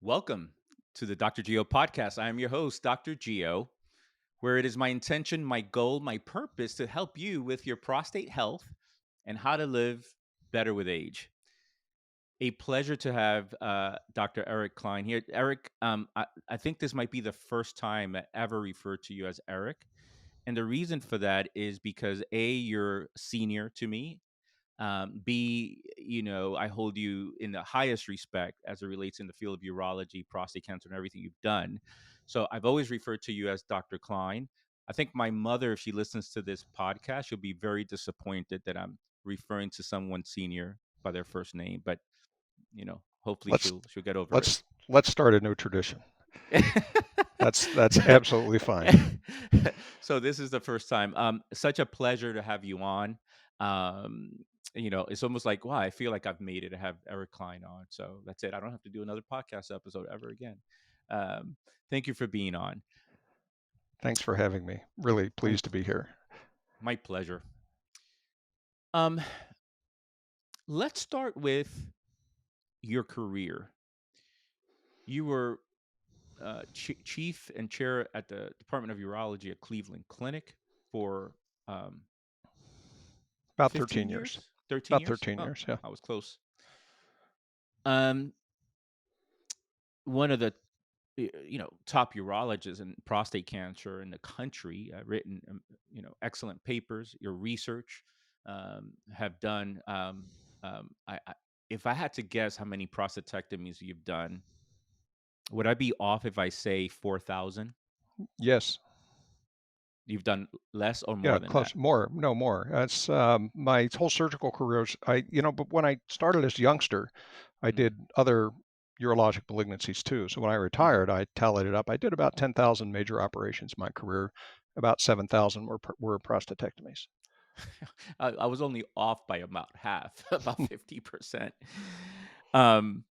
Welcome to the Dr. Geo podcast. I am your host, Dr. Geo, where it is my intention, my goal, my purpose to help you with your prostate health and how to live better with age. A pleasure to have Dr. Eric Klein here. Eric, I think this might be the first time I ever referred to you as Eric. And the reason for that is because A, you're senior to me. B, I hold you in the highest respect as it relates in the field of urology, prostate cancer, and everything you've done. So I've always referred to you as Dr. Klein. I think my mother, if she listens to this podcast, she'll be very disappointed that I'm referring to someone senior by their first name. But hopefully Let's she'll get over it. let's start a new tradition. That's absolutely fine. So this is the first time. Such a pleasure to have you on. Um, it's almost like, wow, I feel like I've made it to have Eric Klein on. So that's it. I don't have to do another podcast episode ever again. Um, Thank you for being on. Thanks for having me. Really My pleased to be here. my pleasure. Um, let's start with your career. You were chief and chair at the Department of Urology at Cleveland Clinic for um, About 15 13 years. years, 13 About years. 13 Oh, years, yeah. I was close. Um, One of the top urologists in prostate cancer in the country, written excellent papers. Your research have done. If I had to guess how many prostatectomies you've done, would I be off if I say 4,000? Yes. You've done less or Yeah, more than that? close. More. No, more. That's my whole surgical career. But when I started as a youngster, I Mm-hmm. did other urologic malignancies too. So when I Mm-hmm. retired, I tallied it up. I did about 10,000 major operations in my career. About 7,000 were prostatectomies. I was only off by about half, about 50%. Um,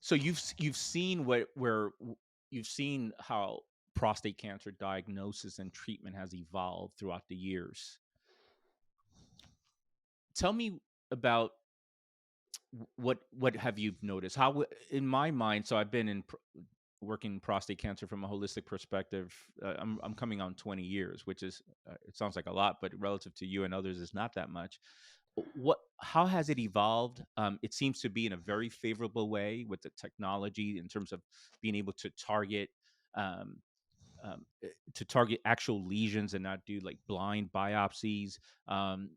so you've seen you've seen how prostate cancer diagnosis and treatment has evolved throughout the years. Tell me about what have you noticed? In my mind, so I've been working in prostate cancer from a holistic perspective. I'm coming on 20 years, which is it sounds like a lot, but relative to you and others, is not that much. How has it evolved? It seems to be in a very favorable way with the technology in terms of being able to um, target actual lesions and not do like blind biopsies. Um,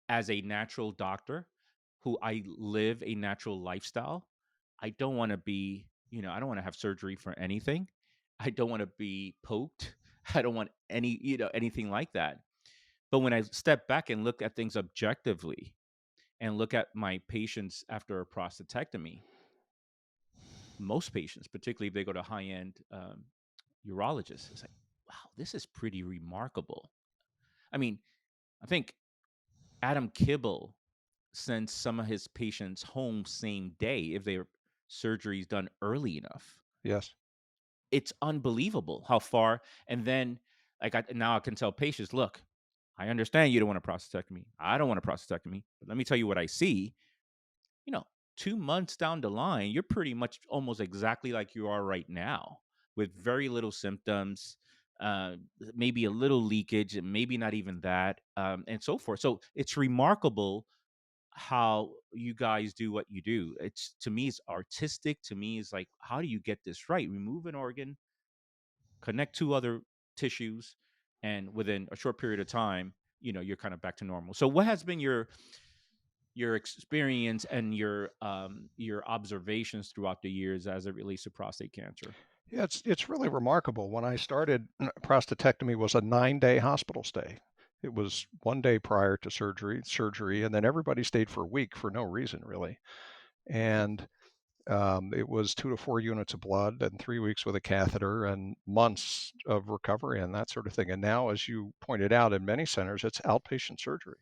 as a natural doctor who I live a natural lifestyle, I don't want to be, I don't want to have surgery for anything. I don't want to be poked. I don't want anything like that. But when I step back and look at things objectively and look at my patients after a prostatectomy, most patients, particularly if they go to high end urologists, it's like, wow, this is pretty remarkable. I mean, I think Adam Kibble sends some of his patients home same day if their surgery is done early enough. Yes. It's unbelievable how far. And then, now I can tell patients, look, I understand you don't want a prostatectomy. I don't want a prostatectomy. But let me tell you what I see. You know, 2 months down the line, you're pretty much almost exactly like you are right now, with very little symptoms, uh, maybe a little leakage, and maybe not even that, and so forth. So it's remarkable how you guys do what you do. It's, to me, it's artistic. To me, it's like, how do you get this right? Remove an organ, connect two other tissues, and within a short period of time, you're kind of back to normal. So what has been your experience and your observations throughout the years as it relates to prostate cancer? Yeah, it's really remarkable. When I started, prostatectomy was a 9-day hospital stay. It was 1 day prior to surgery, and then everybody stayed for a week for no reason really. And it was 2 to 4 units of blood and 3 weeks with a catheter and months of recovery and that sort of thing. And now, as you pointed out, in many centers, it's outpatient surgery.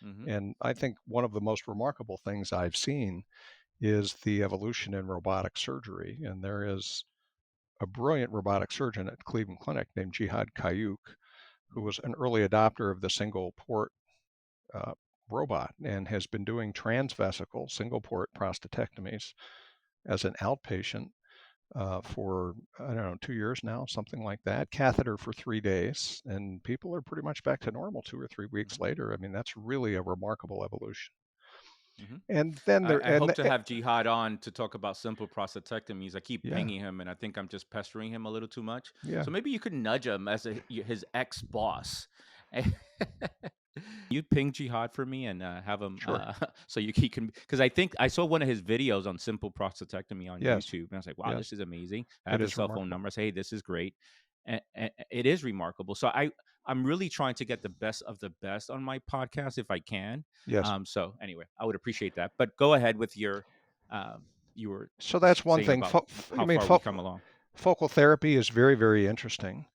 Hmm. And I think one of the most remarkable things I've seen is the evolution in robotic surgery. And there is a brilliant robotic surgeon at Cleveland Clinic named Jihad Kayuk, who was an early adopter of the single port uh, robot and has been doing transvesical single port prostatectomies as an outpatient for, I don't know, 2 years now, something like that. Catheter for 3 days, and people are pretty much back to normal 2 or 3 weeks Hmm. later. I mean, that's really a remarkable evolution. Hmm. And then there, I hope to have Jihad on to talk about simple prostatectomies. I keep yeah, pinging him, and I think I'm just pestering him a little too much. yeah, So maybe you could nudge him as his ex boss. You ping Jihad for me and have him sure, so he can, because I think I saw one of his videos on simple prostatectomy on yes, YouTube, and I was like, wow, yes, this is amazing. I it have his is cell phone remarkable. number. I say, hey, this is great. And it is remarkable. So I'm really trying to get the best of the best on my podcast if I can. Yes. So anyway, I would appreciate that. But go ahead with your you were So that's one saying thing. about I how mean, far we come along. focal therapy is very, very interesting.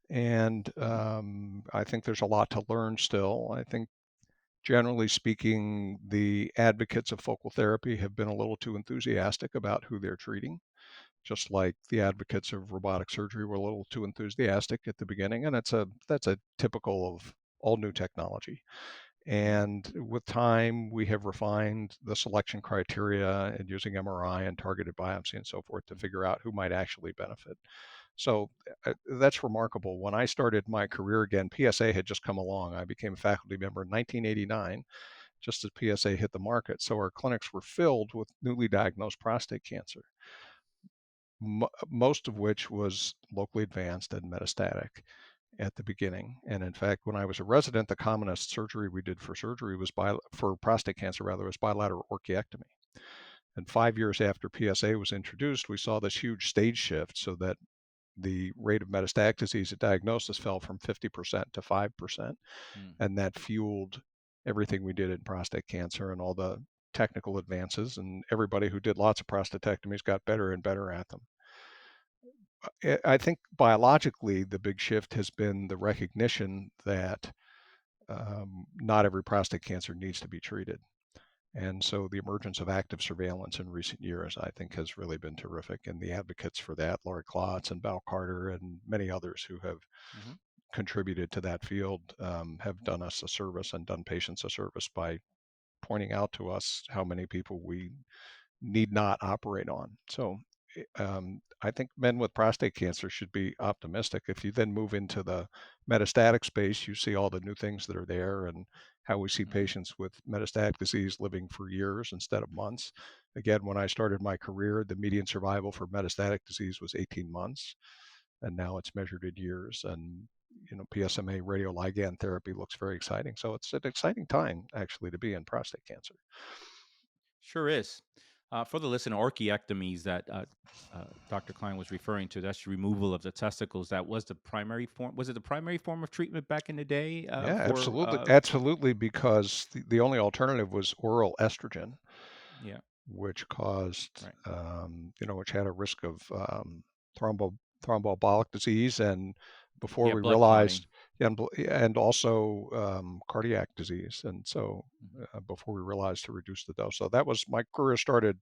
And Hmm. I think there's a lot to learn still. I think, generally speaking, the advocates of focal therapy have been a little too enthusiastic about who they're treating, just like the advocates of robotic surgery were a little too enthusiastic at the beginning. And that's a typical of all new technology. Hmm. And with time, we have refined the selection criteria and using MRI and targeted biopsy and so forth to figure out who might actually benefit. So that's remarkable. When I started my career again, PSA had just come along. I became a faculty member in 1989, just as PSA hit the market. So our clinics were filled with newly diagnosed prostate cancer, most of which was locally advanced and metastatic at the beginning. And in fact, when I was a resident, the commonest surgery we did for surgery was for prostate cancer rather was bilateral orchiectomy. And 5 years after PSA was introduced, we saw this huge stage shift so that the rate of metastatic disease at diagnosis fell from 50% to 5%. Hmm. And that fueled everything we did in prostate cancer and all the technical advances. And everybody who did lots of prostatectomies got better and better at them. I think biologically, the big shift has been the recognition that not every prostate cancer needs to be treated. And so the emergence of active surveillance in recent years, I think, has really been terrific. And the advocates for that, Laurie Klotz and Val Carter and many others who have Hmm. contributed to that field, have done us a service and done patients a service by pointing out to us how many people we need not operate on. So I think men with prostate cancer should be optimistic. If you then move into the metastatic space, you see all the new things that are there and how we see Hmm. patients with metastatic disease living for years instead of months. Again, when I started my career, the median survival for metastatic disease was 18 months, and now it's measured in years. And PSMA radioligand therapy looks very exciting. So it's an exciting time actually to be in prostate cancer. Sure is. For the listener, orchiectomies that Dr. Klein was referring to, that's removal of the testicles. That was the primary form. Was it the primary form of treatment back in the day Yeah, for? absolutely. Absolutely, because the only alternative was oral estrogen, Yeah, which caused, right. which had a risk of thrombo thromboembolic disease, and before Yeah, we blood clotting. realized, and also cardiac disease, and so Hmm. before we realized to reduce the dose. So that was my career started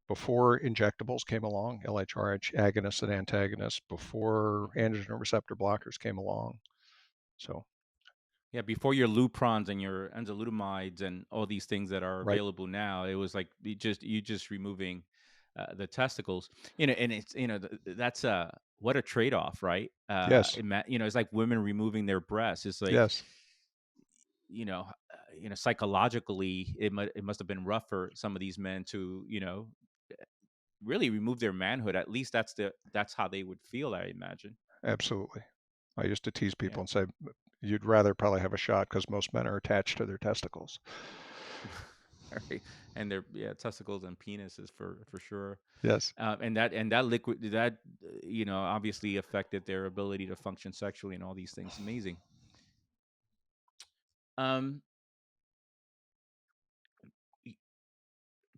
before injectables came along, LHRH agonists and antagonists, before Hmm. androgen receptor blockers came along. So, Yeah, before your Luprons and your enzalutamides and all these things that are right. available now, it was like you just removing the testicles. And it's that's what a trade off, right? Yes. It's like women removing their breasts. It's like Yes. psychologically, it must have been rough for some of these men to really remove their manhood. At least that's how they would feel, I imagine. Absolutely. I used to tease Yeah. people and say, you'd rather probably have a shot because most men are attached to their testicles. Right. And their, yeah, testicles and penises for sure. Yes. And that liquid that obviously affected their ability to function sexually and all these things. Amazing. Um, y-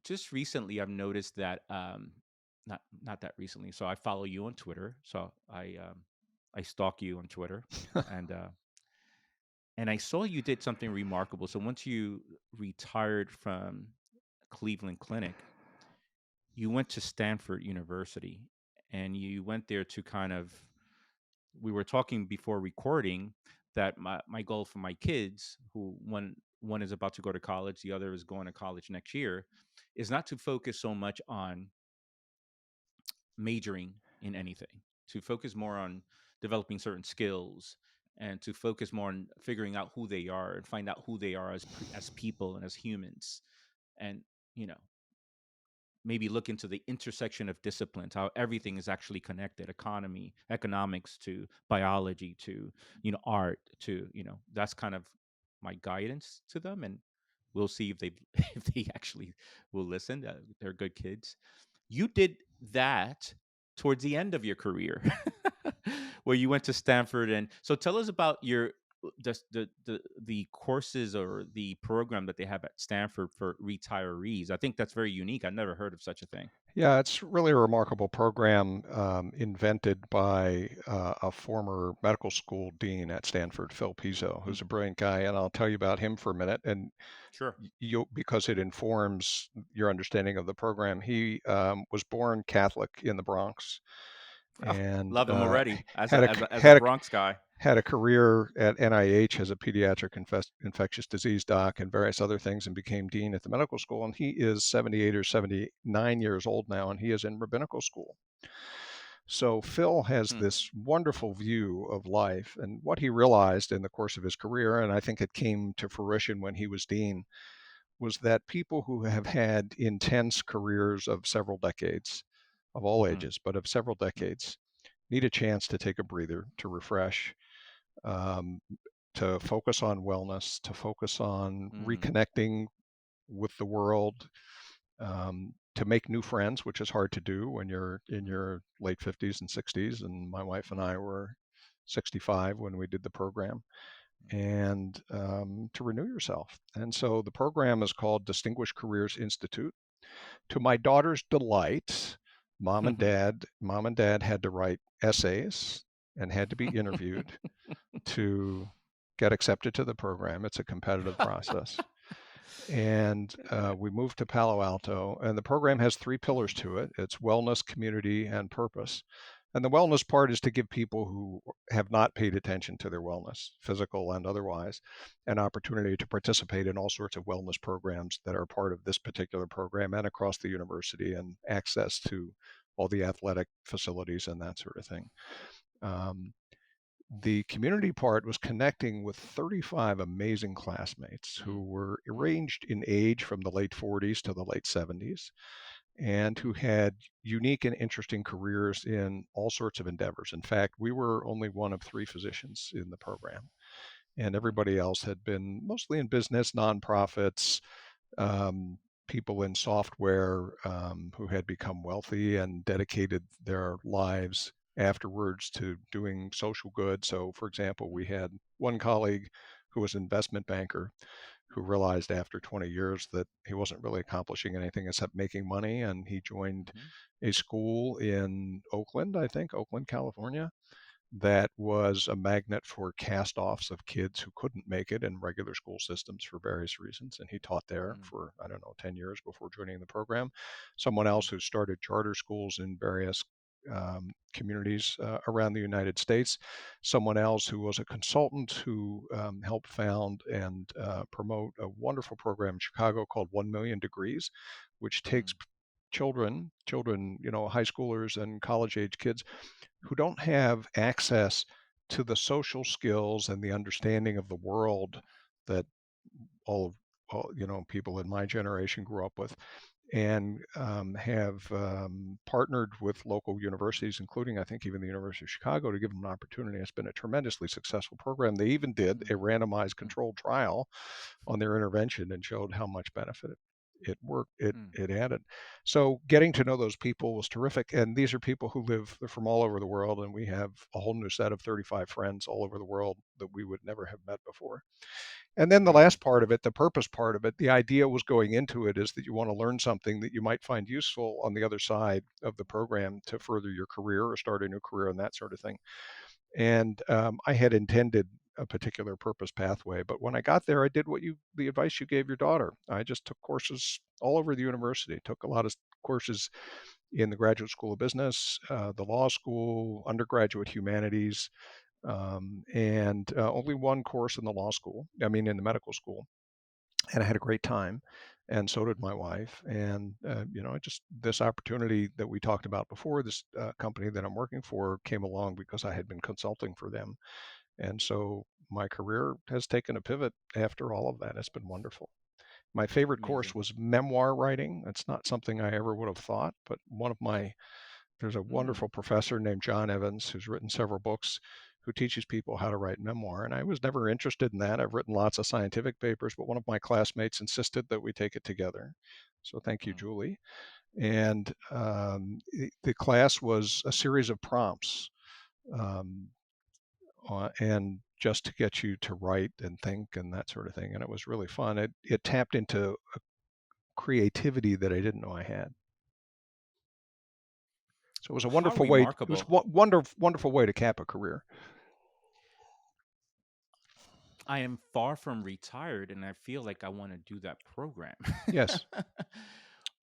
just recently, I've noticed that not that recently. So I follow you on Twitter. So I stalk you on Twitter, and I saw you did something remarkable. So once you retired from Cleveland Clinic, you went to Stanford University, and you went there to kind of, we were talking before recording that my goal for my kids, who one is about to go to college, the other is going to college next year, is not to focus so much on majoring in anything, to focus more on developing certain skills, and to focus more on figuring out who they are and find out who they are as people and as humans, and you know maybe look into the intersection of disciplines, how everything is actually connected, economy, economics to biology to art to that's kind of my guidance to them. And we'll see if they if they actually will listen. They're good kids. You did that towards the end of your career where you went to Stanford. And so tell us about your the courses or the program that they have at Stanford for retirees. I think that's very unique. I never heard of such a thing. Yeah, it's really a remarkable program invented by a former medical school dean at Stanford, Phil Pizzo, Mm, who's a brilliant guy, and I'll tell you about him for a minute. And sure. you, because it informs your understanding of the program. He was born Catholic in the Bronx Oh, and love him already as had a a as a as a had a Bronx guy. had a career at NIH as a pediatric infectious disease doc and various other things, and became dean at the medical school. And he is 78 or 79 years old now, and he is in rabbinical school. So Phil has Hmm. this wonderful view of life, and what he realized in the course of his career, and I think it came to fruition when he was dean, was that people who have had intense careers of several decades, of all Hmm. ages, but of several decades, need a chance to take a breather, to refresh, um, to focus on wellness, to focus on Hmm. reconnecting with the world, to make new friends, which is hard to do when you're in your late 50s and 60s. And my wife and I were 65 when we did the program, and to renew yourself. And so the program is called Distinguished Careers Institute. To my daughter's delight, mom and dad had to write essays and had to be interviewed to get accepted to the program. It's a competitive process. And we moved to Palo Alto, and the program has three pillars to it. It's wellness, community, and purpose. And the wellness part is to give people who have not paid attention to their wellness, physical and otherwise, an opportunity to participate in all sorts of wellness programs that are part of this particular program and across the university, and access to all the athletic facilities and that sort of thing. Um, the community part was connecting with 35 amazing classmates who Mm, were mm, ranged in age from the late 40s to the late 70s, and who had unique and interesting careers in all sorts of endeavors. In fact, we were only one of three physicians in the program, and mm, everybody else had been mostly in business, nonprofits, um, people in software who had become wealthy and dedicated their lives afterwards to doing social good. So, for example, we had one colleague who was an investment banker who realized after 20 years that he wasn't really accomplishing anything except making money. And he joined mhm, a school in Oakland, I think, Oakland, California, that was a magnet for cast-offs of kids who couldn't make it in regular school systems for various reasons. And he taught there mm, for, I don't know, 10 years before joining the program. Someone mm, else who started charter schools in various communities around the United States. Someone else who was a consultant who helped found and promote a wonderful program in Chicago called 1 Million Degrees, which takes mm, children, high schoolers and college age kids who don't have access to the social skills and the understanding of the world that all people in my generation grew up with, and have partnered with local universities, including I think even the University of Chicago, to give them an opportunity. It's been a tremendously successful program. They even did a randomized mm, controlled trial on their intervention and showed how much benefit it worked it mm, it added. So getting to know those people was terrific, and these are people who live from all over the world, and we have a whole new set of 35 friends all over the world that we would never have met before. And then the mm, last part of it, the purpose part of it, the idea was going into it is that you want to learn something that you might find useful on the other side of the program to further your career or start a new career and that sort of thing. And I had intended a particular purpose pathway, but when I got there, I did the advice you gave your daughter. I just took courses all over the university, took a lot of courses in the Graduate School of Business, the law school, undergraduate humanities, and only one course in the law school, I mean, in the medical school. And I had a great time. and so did my wife. And just this opportunity that we talked about before, this company that I'm working for came along because I had been consulting for them, and so my career has taken a pivot after all of that. It's been wonderful. My favorite course Amazing. was memoir writing. It's not something I ever would have thought, but there's a Hmm. wonderful professor named John Evans who's written several books who teaches people how to write memoir. And I was never interested in that. I've written lots of scientific papers, but one of my classmates insisted that we take it together. So thank you, Hmm. Julie. And the class was a series of prompts, um, and just to get you to write and think and that sort of thing. And it was really fun. It tapped into creativity that I didn't know I had. So it was a How wonderful way. It was remarkable. wonderful way to cap a career. I am far from retired, and I feel like I want to do that program. Yes,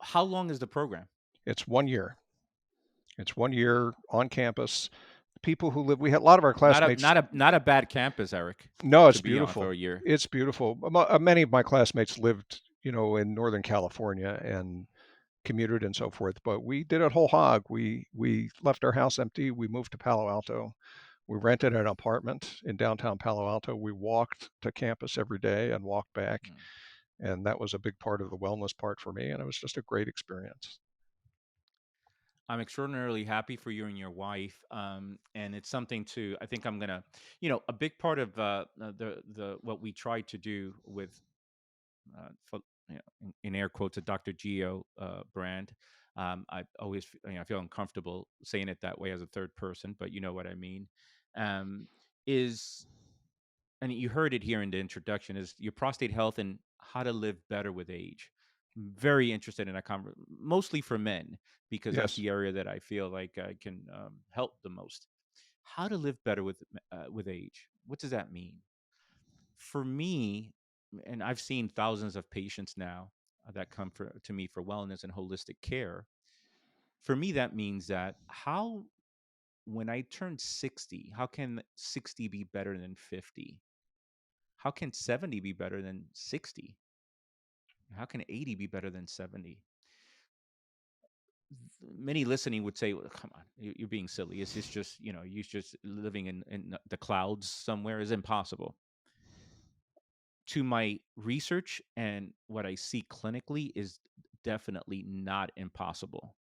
How long is the program? it's 1 year. It's 1 year on campus. People who live, we had a lot of our classmates. Not a bad campus, Eric, No, to it's be on for beautiful. a year. It's beautiful. Many of my classmates lived, in Northern California and commuted and so forth. But we did it whole hog. We left our house empty. We moved to Palo Alto. We rented an apartment in downtown Palo Alto. We walked to campus every day and walked back, Mm. and that was a big part of the wellness part for me. And it was just a great experience. I'm extraordinarily happy for you and your wife, and it's something to. I think I'm gonna, a big part of the what we try to do with, for, in air quotes, a Dr. Geo brand. I always, I feel uncomfortable saying it that way as a third person, but you know what I mean. Um, is and you heard it here in the introduction, is your prostate health and how to live better with age. Very interested in that mostly for men, because that's Yes. the area that I feel like I can help the most. How to live better with age. What does that mean? For me, and I've seen thousands of patients now that come to me for wellness and holistic care. For me, that means that how when I turn 60, how can 60 be better than 50? How can 70 be better than 60? How can 80 be better than 70? Many listening would say, well, come on, you're being silly. Is this just, you're just living in the clouds somewhere? Is impossible. To my research and what I see clinically is definitely not impossible.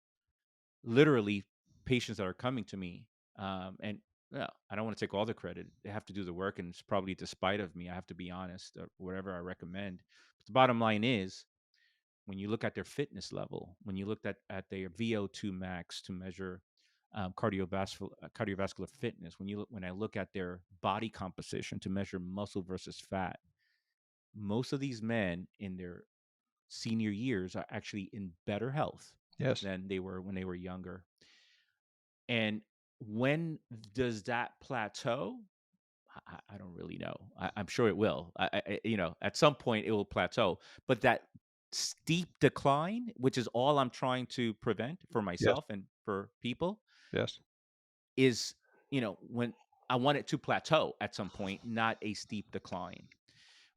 Literally, patients that are coming to me, and I don't want to take all the credit. They have to do the work, and it's probably despite of me. I have to be honest, or whatever I recommend. But the bottom line is, when you look at their fitness level, when you look at their VO2 max to measure cardiovascular fitness, when I look at their body composition to measure muscle versus fat, most of these men in their senior years are actually in better health Yes. than they were when they were younger. And when does that plateau? I don't really know. I'm sure it will. At some point it will plateau. But that steep decline, which is all I'm trying to prevent for Yes. myself and for people, Yes. is, when I want it to plateau at some point, not a steep decline.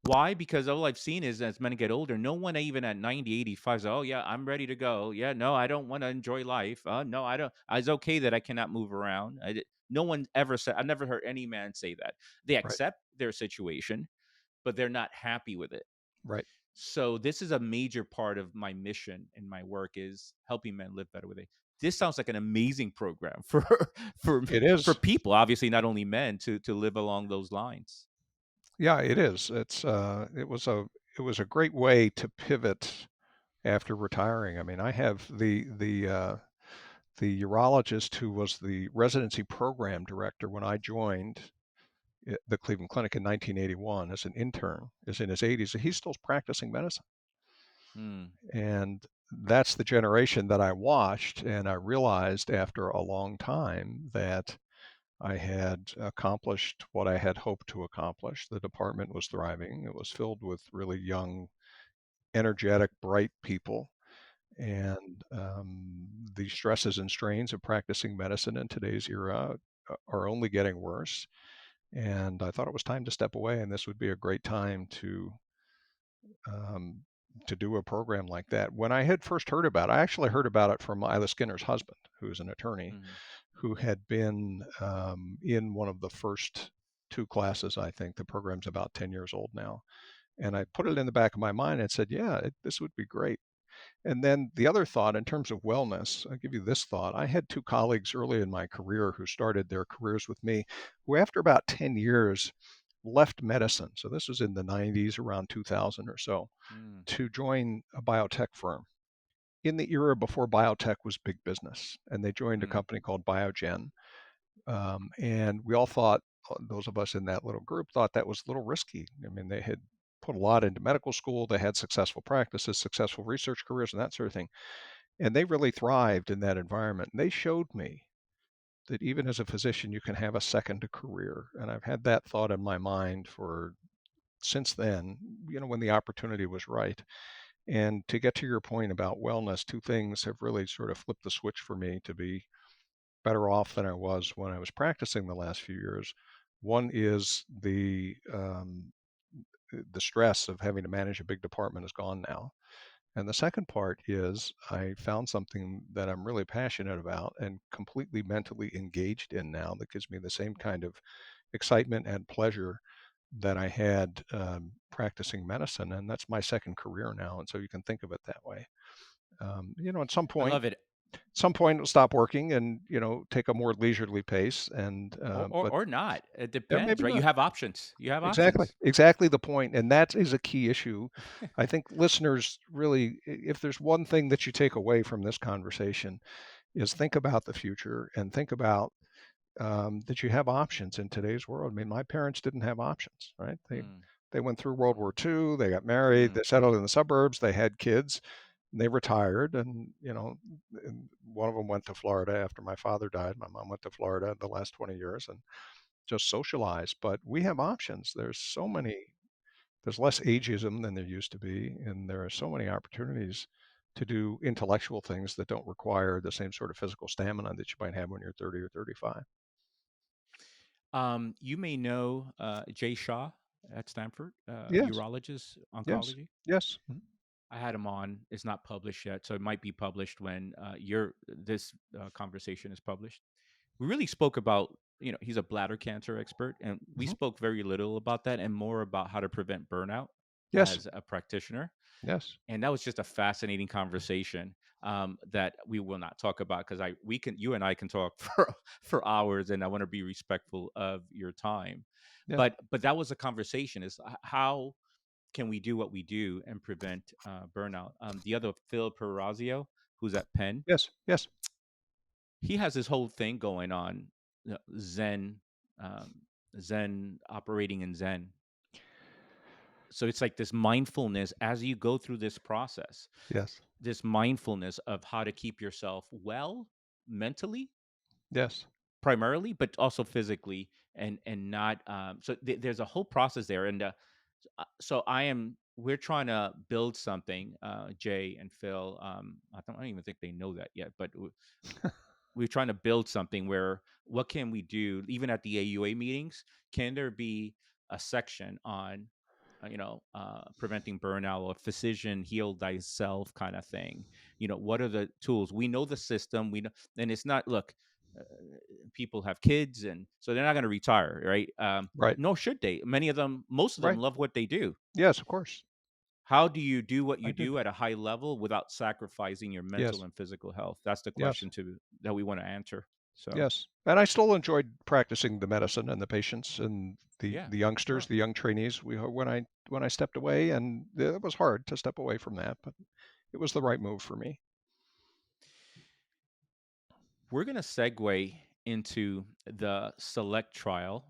Why? Because all I've seen is as men get older, no one even at 90, 85 says, oh, yeah, I'm ready to go. Yeah, no, I don't want to enjoy life. No, I don't. It's okay that I cannot move around. No one ever said, I've never heard any man say that. They Right. accept their situation, but they're not happy with it. Right. So this is a major part of my mission and my work is helping men live better with it. This sounds like an amazing program for for It for is. people, obviously not only men, to live along those lines. Yeah, it is. It was a great way to pivot after retiring. I mean, I have the urologist who was the residency program director when I joined the Cleveland Clinic in 1981 as an intern, is in his 80s. He's still practicing medicine. Hmm. And that's the generation that I watched. And I realized after a long time that I had accomplished what I had hoped to accomplish. The department was thriving. It was filled with really young, energetic, bright people. And the stresses and strains of practicing medicine in today's era are only getting worse. And I thought it was time to step away, and this would be a great time to um, to do a program like that. When I had first heard about it, I actually heard about it from Isla Skinner's husband, who is an attorney, Mm, who had been in one of the first two classes. I think the program's about 10 years old now. And I put it in the back of my mind and said, yeah, this would be great. And then the other thought, in terms of wellness, I'll give you this thought. I had two colleagues early in my career who started their careers with me, who after about 10 years left medicine. So this was in the 90s, around 2000 or so, mm, to join a biotech firm in the era before biotech was big business. And they joined a mm, company called Biogen. And we all thought, those of us in that little group thought that was a little risky. I mean, they had put a lot into medical school, they had successful practices, successful research careers, and that sort of thing. And they really thrived in that environment. And they showed me that even as a physician, you can have a second career. And I've had that thought in my mind for since then, when the opportunity was right. And to get to your point about wellness, two things have really sort of flipped the switch for me to be better off than I was when I was practicing the last few years. One is the stress of having to manage a big department is gone now. And the second part is I found something that I'm really passionate about and completely mentally engaged in now that gives me the same kind of excitement and pleasure that I had practicing medicine. And that's my second career now. And so you can think of it that way. At some I point, love it. it'll stop working and take a more leisurely pace. And but Or not. It yeah, depends, maybe right? You not. have options. You have Exactly, options. exactly the point, and that is a key issue. I think listeners really, if there's one thing that you take away from this conversation, is think about the future and think about that you have options in today's world. I mean, my parents didn't have options, right? Mm, They went through World War II, they got married, mm, they settled in the suburbs, they had kids, and they retired, and and one of them went to Florida after my father died. My mom went to Florida the last 20 years, and just socialize. But we have options. There's less ageism than there used to be, and there are so many opportunities to do intellectual things that don't require the same sort of physical stamina that you might have when you're 30 or 35. You may know Jay Shaw at Stanford, Yes, urologist, yes, oncology. yes. I had him on. It's not published yet, so it might be published when your this conversation is published. We really spoke about, he's a bladder cancer expert, and we Mhm. spoke very little about that and more about how to prevent burnout Yes, as a practitioner. yes, And that was just a fascinating conversation that we will not talk about because you and I can talk for hours, and I want to be respectful of your time. yeah, But that was a conversation: is how can we do what we do and prevent burnout? The other Phil Perazio, who's at Penn, yes, yes, he has this whole thing going on, Zen, um, Zen operating in Zen. So it's like this mindfulness as you go through this process, yes, this mindfulness of how to keep yourself well mentally yes, primarily, but also physically, and not there's a whole process there. And so we're trying to build something, Jay and Phil. I don't even think they know that yet, but we're trying to build something where what can we do even at the AUA meetings? Can there be a section on preventing burnout, or physician heal thyself kind of thing? What are the tools? We know the system. We know, and it's not, look, uh, people have kids, and so they're not going to retire, right? right, Nor should they. Most of them right. love what they do. Yes, of course. How do you do what I you do. do at a high level without sacrificing your mental Yes, and physical health? That's the yes. question that we want to answer. So, Yes, and I still enjoyed practicing the medicine and the patients and the yeah, the youngsters, sure. the young trainees. When I stepped away, and it was hard to step away from that, but it was the right move for me. We're going to segue into the select trial,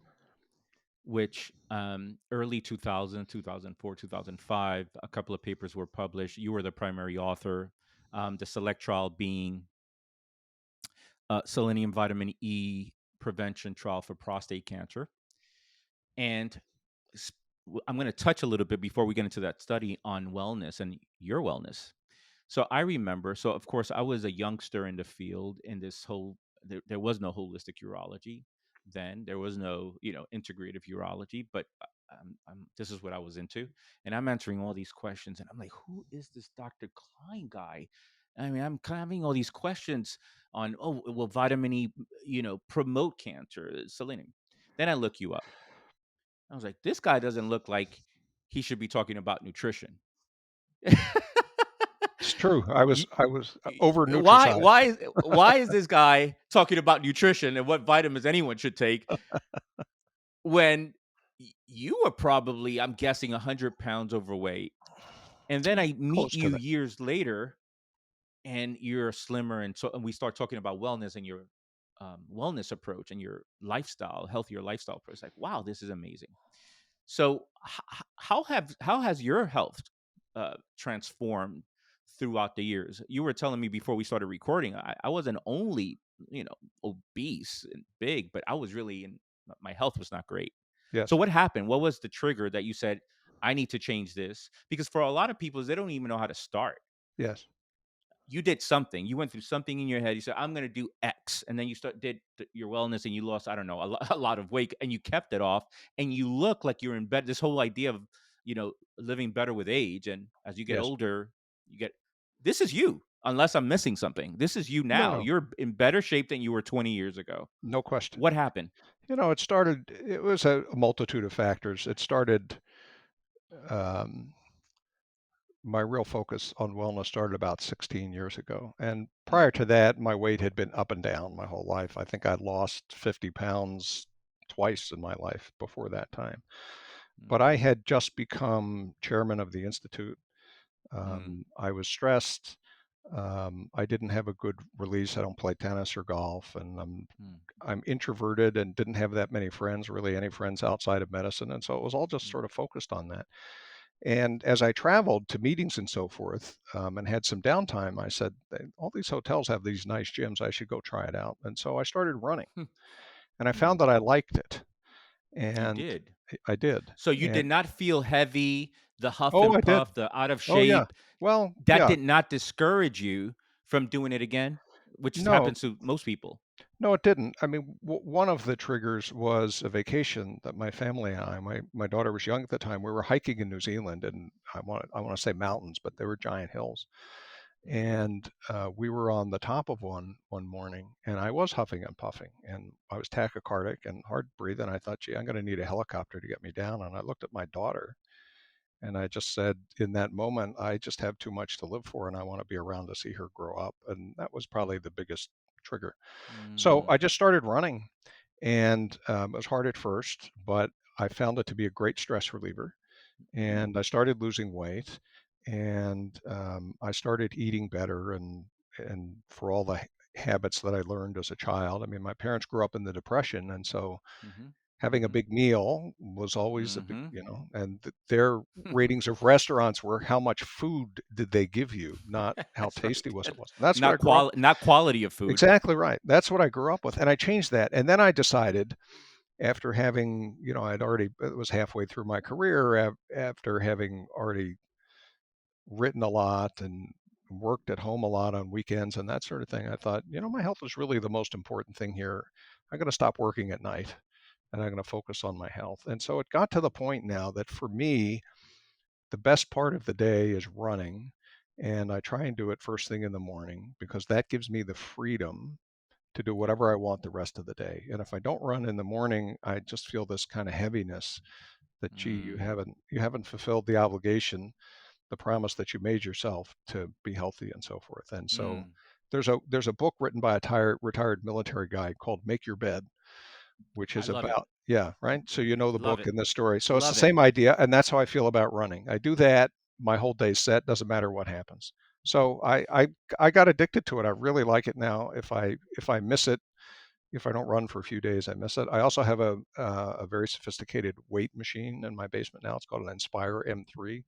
which early 2000, 2004, 2005, a couple of papers were published. You were the primary author. The select trial being selenium vitamin E prevention trial for prostate cancer. And I'm going to touch a little bit before we get into that study on wellness and your wellness. So I remember, so of course, I was a youngster in the field in this whole, there was no holistic urology then. There was no, integrative urology, but this is what I was into, and I'm answering all these questions, and I'm like, who is this Dr. Klein guy? I mean, I'm kind of having all these questions on, oh, will vitamin E, promote cancer, selenium. Then I look you up. I was like, this guy doesn't look like he should be talking about nutrition. It's true. I was You- I was over why nutricized. why is why is this guy talking about nutrition and what vitamins anyone should take when you are probably, I'm guessing, 100 pounds overweight, and then I meet Close to you that. years later and you're slimmer, and we start talking about wellness and your wellness approach and your lifestyle, healthier lifestyle approach. Like, wow, this is amazing. So how has your health transformed throughout the years? You were telling me before we started recording, I wasn't only, obese and big, but I was really in, my health was not great. So Yes. what happened? What was the trigger that you said, I need to change this? Because for a lot of people, they don't even know how to start. Yes. You did something. You went through something in your head. You said, "I'm going to do X," and then you did your wellness, and you lost, I don't know, a lot of weight, and you kept it off, and you look like you're in bed. This whole idea of, living better with age, and as you get Yes. older, you get, this is you. Unless I'm missing something, this is you No, now. no, You're in better shape than you were 20 years ago. no question. What happened? It was a multitude of factors. It started, um, my real focus on wellness started about 16 years ago. And Mm, prior to that, my weight had been up and down my whole life. I think I'd lost 50 pounds twice in my life before that time. mm, But I had just become chairman of the Institute. mm, I was stressed. I didn't have a good release. I don't play tennis or golf, and mm, I'm introverted and didn't have that many friends, really any friends outside of medicine. And so it was all just mm, sort of focused on that. And as I traveled to meetings and so forth, and had some downtime, I said, all these hotels have these nice gyms. I should go try it out. And so I started running, mm, and I mm. found that I liked it. You And did. I did. So you did And not feel heavy, the huff oh, and I did. puff, the out of Oh, yeah. shape. Well, That yeah. did not discourage you from doing it again, which No, happens to most people. no, it didn't. I mean, one of the triggers was a vacation that my family and my daughter was young at the time. We were hiking in New Zealand, and I want to say mountains, but they were giant hills. Mm, And we were on the top of one morning, and I was huffing and puffing, and I was tachycardic and hard breathing. I thought, gee, I'm going to need a helicopter to get me down. And I looked at my daughter, and I just said, in that moment, I just have too much to live for, and I want to be around to see her grow up. And that was probably the biggest trigger. So mm, I just started running, and it was hard at first, but I found it to be a great stress reliever. mm, And I started losing weight, and I started eating better, and for all the habits that I learned as a child. I mean, my parents grew up in the Depression, and so mhm, having a mhm, big meal was always a big, mhm. and their ratings of restaurants were how much food did they give you, not how That's very tasty was it good. was. And that's what I grew up. Not quality of food. Exactly right. That's what I grew up with, and I changed that. And then I decided, after having, I'd already, it was halfway through my career, after having already written a lot and worked at home a lot on weekends and that sort of thing, I thought, my health is really the most important thing here. I'm going to stop working at night, and I'm going to focus on my health. And so it got to the point now that for me, the best part of the day is running. And I try and do it first thing in the morning because that gives me the freedom to do Yeah. whatever I want the rest of the day. And if I don't run in the morning, I just feel this kind of heaviness that, gee, you Mm, haven't fulfilled the obligation, the promise that you made yourself to be healthy and so forth. And so mm. there's a book written by a retired military guy called Make Your Bed, which I is love it. about, yeah, right. So the Love book it. and the story. So it's the Love it. same idea, and that's how I feel about running. I do that, my whole day's set, doesn't matter what happens. So I got addicted to it. I really like it now. If I miss it, if I don't run for a few days, I miss it. I also have a very sophisticated weight machine in my basement now. It's called an Inspire M3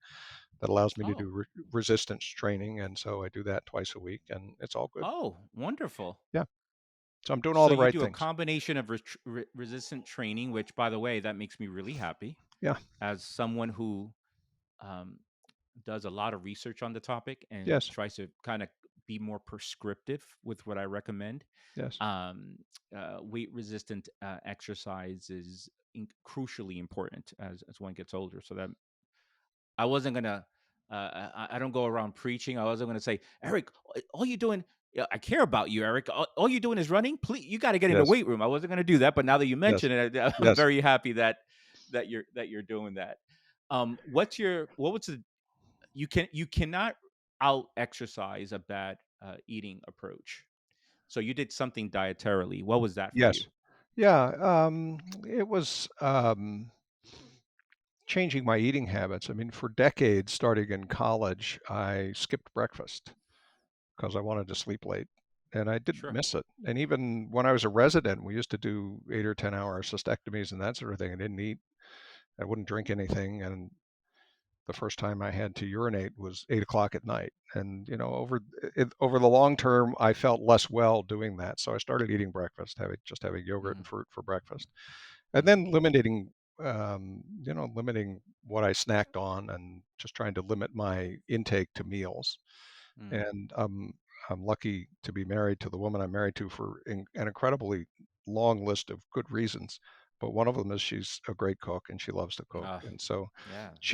that allows me to Oh. do resistance training, and so I do that twice a week, and it's all good. Oh, wonderful. Yeah, so I'm doing all So the you right do a things. combination of resistant training, which, by the way, that makes me really happy Yeah. as someone who um, does a lot of research on the topic and Yes. tries to kind of be more prescriptive with what I recommend. Yes. Weight resistant exercises, crucially important as one gets older. So that I wasn't gonna. I don't go around preaching. I wasn't gonna say, Eric, all you doing. Yeah, I care about you, Eric. All you're doing is running. Please, you got to get in the Yes. weight room. I wasn't gonna do that, but now that you Yes. mention it, I'm Yes. very happy that you're doing that. What was the you cannot out exercise a bad eating approach. So you did something dietarily. What was that for you? Yes. Yeah. It was changing my eating habits. I mean, for decades, starting in college, I skipped breakfast because I wanted to sleep late. And I didn't Sure. miss it. And even when I was a resident, we used to do 8 or 10 hour cystectomies and that sort of thing. I didn't eat. I wouldn't drink anything. And the first time I had to urinate was 8 o'clock at night. And over the long term, I felt less well doing that. So I started eating breakfast, having yogurt Hmm. and fruit for breakfast, and Hmm. then limiting what I snacked on, and just trying to limit my intake to meals. Hmm. And I'm lucky to be married to the woman I'm married to for an incredibly long list of good reasons. But one of them is she's a great cook and she loves to cook. Uh, And so yeah. That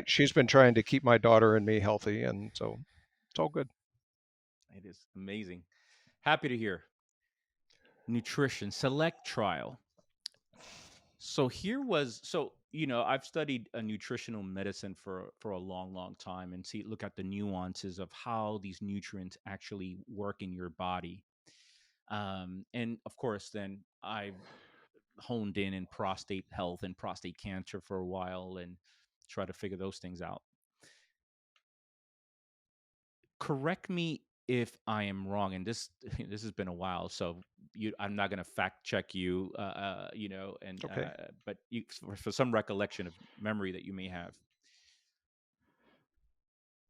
she's been trying to keep my daughter and me healthy. And so it's all good. it is amazing. Happy to hear. Nutrition select trial. I've studied nutritional medicine for a long, long time, and look at the nuances of how these nutrients actually work in your body. And of course, then I've honed in prostate health and prostate cancer for a while and try to figure those things out. Correct me if I am wrong, and this this has been a while, so I'm not going to fact check you, and Okay. but for some recollection of memory that you may have.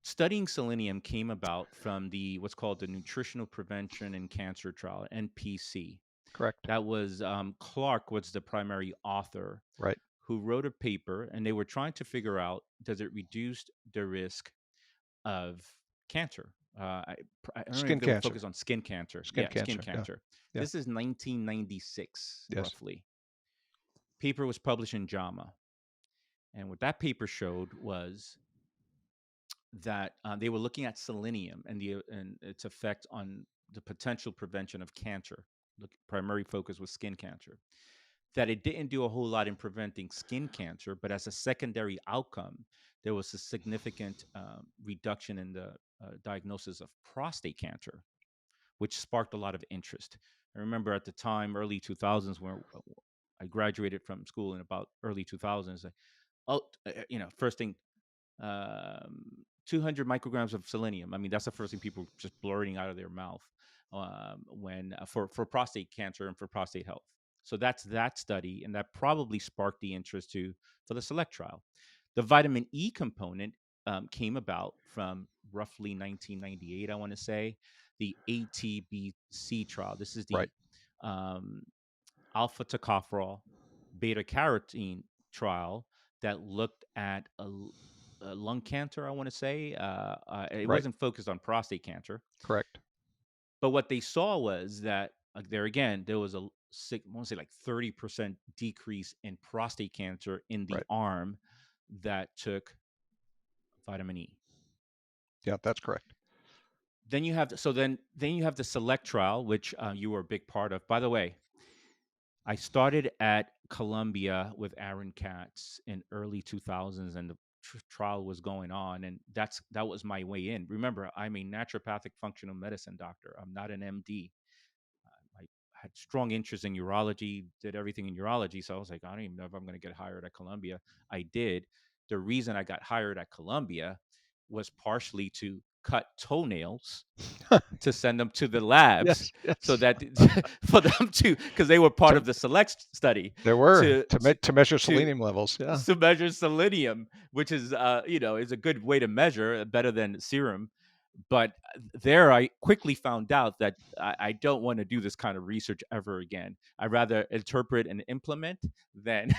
Studying selenium came about from the what's called the Nutritional Prevention and Cancer Trial (NPC). Correct. That was Clark was the primary author Right. who wrote a paper, and they were trying to figure out does it reduce the risk of cancer. I don't know if Skin they were cancer. focused on skin cancer. Skin Yeah, skin cancer. Yeah. cancer. Yeah. This is 1996, Yes. roughly. Paper was published in JAMA. And what that paper showed was that they were looking at selenium and its effect on the potential prevention of cancer. The primary focus was skin cancer. That it didn't do a whole lot in preventing skin cancer, but as a secondary outcome, there was a significant reduction in the diagnosis of prostate cancer, which sparked a lot of interest. I remember at the time, early 2000s, when I graduated from school in about early 2000s. First thing, um, 200 micrograms of selenium. I mean, that's the first thing people just blurting out of their mouth when for prostate cancer and for prostate health. So that's that study, and that probably sparked the interest for the select trial. The vitamin E component came about from roughly 1998, I want to say, the ATBC trial. This is Right. the um, alpha tocopherol beta carotene trial that looked at lung cancer, I want to say. It Right. wasn't focused on prostate cancer, Correct. but what they saw was that there again, there was I want to say like 30% decrease in prostate cancer in the Right. arm that took vitamin E. Yeah, that's correct. Then you have then you have the select trial, which you were a big part of. By the way, I started at Columbia with Aaron Katz in early 2000s, and the trial was going on, and that was my way in. Remember, I'm a naturopathic functional medicine doctor. I'm not an MD. I had strong interest in urology, did everything in urology, so I was like, I don't even know if I'm going to get hired at Columbia. I did. The reason I got hired at Columbia was partially to cut toenails to send them to the labs Yes. so Yes. that for them to because they were part To, of the select study there were to to to measure to, selenium levels. Yeah. to measure selenium, which is is a good way to measure, better than serum. But there I quickly found out that I don't want to do this kind of research ever again. I'd rather interpret and implement than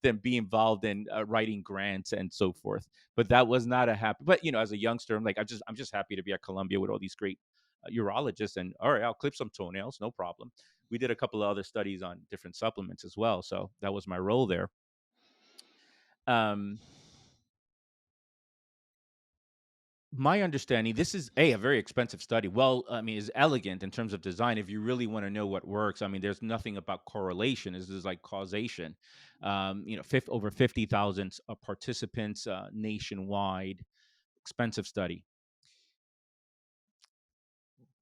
than be involved in writing grants and so forth. But that was not a happy. But as a youngster, I'm just happy to be at Columbia with all these great urologist, and all right, I'll clip some toenails, no problem. We did a couple of other studies on different supplements as well, so that was my role there. Um, my understanding, this is a very expensive study. Well, I mean, is elegant in terms of design. If you really want to know what works, I mean, there's nothing about correlation. This is like causation. Over 50,000 participants nationwide, expensive study.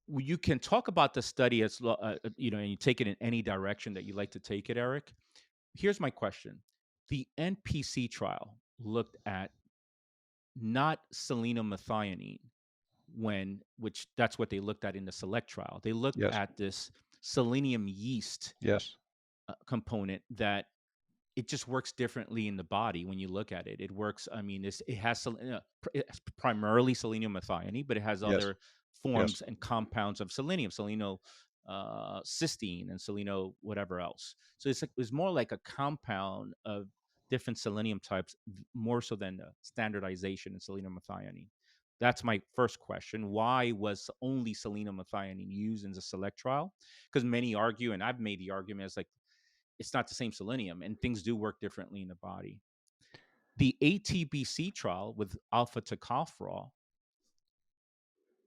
You can talk about the study and you take it in any direction that you like to take it, Eric. Here's my question: the NPC trial looked at not selenomethionine, which that's what they looked at in the select trial. They looked Yes. at this selenium yeast Yes. component that it just works differently in the body when you look at it. It works. I mean, it has it's primarily selenium methionine, but it has Yes. other Yes. forms and compounds of selenium, cysteine, and seleno whatever else. So it's more like a compound of different selenium types, more so than the standardization in selenium methionine. That's my first question. Why was only selenium methionine used in the select trial? Because many argue, and I've made the argument, as like it's not the same selenium and things do work differently in the body. The ATBC trial with alpha tocopherol,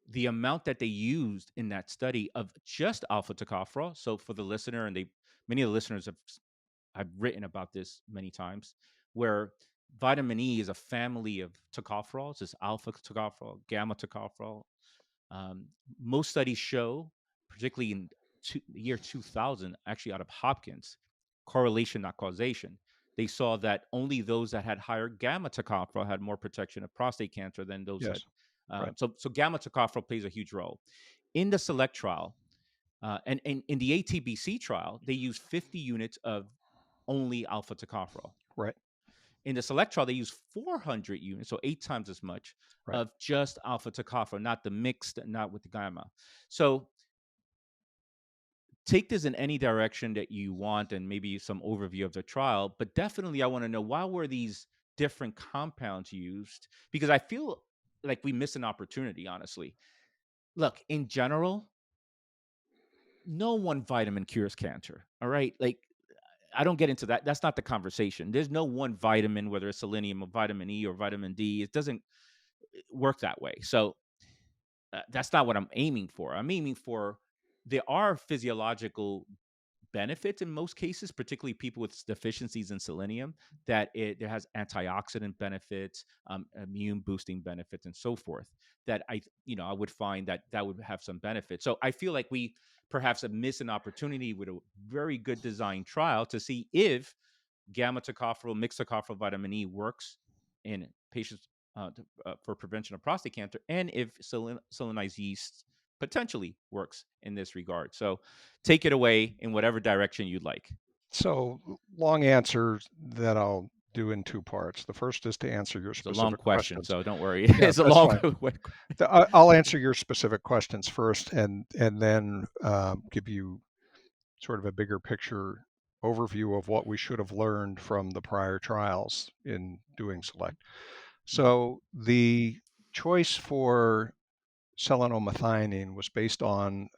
the amount that they used in that study of just alpha tocopherol. So for the listener, and many of the listeners I've written about this many times, where vitamin E is a family of tocopherols. It's alpha tocopherol, gamma tocopherol. Most studies show, particularly in the year 2000, actually out of Hopkins, correlation, not causation. They saw that only those that had higher gamma tocopherol had more protection of prostate cancer than those that. Yes. Right. So gamma tocopherol plays a huge role in the select trial, and in the ATBC trial, they used 50 units of only alpha tocopherol. Right. In the select trial, they use 400 units, so 8 times as much Right. of just alpha tocopherol, not the mixed, not with the gamma. So take this in any direction that you want, and maybe some overview of the trial. But definitely, I want to know, why were these different compounds used? Because I feel like we miss an opportunity, honestly. Look, in general, no one vitamin cures cancer. All right. Like, I don't get into that. That's not the conversation. There's no one vitamin, whether it's selenium or vitamin E or vitamin D. It doesn't work that way. So that's not what I'm aiming for. I'm aiming for, there are physiological benefits in most cases, particularly people with deficiencies in selenium, that it has antioxidant benefits, immune boosting benefits, and so forth. That I would find that would have some benefit. So I feel like we perhaps have missed an opportunity with a very good design trial to see if gamma tocopherol, mixed tocopherol vitamin E works in patients for prevention of prostate cancer, and if selenized yeast potentially works in this regard. So take it away in whatever direction you'd like. So long answer that I'll do in two parts. The first is to answer your It's a long specific question, questions. so don't worry. Yeah, It's a that's long fine. question. I'll answer your specific questions first, and then give you sort of a bigger picture overview of what we should have learned from the prior trials in doing select. So the choice for selenomethionine was based on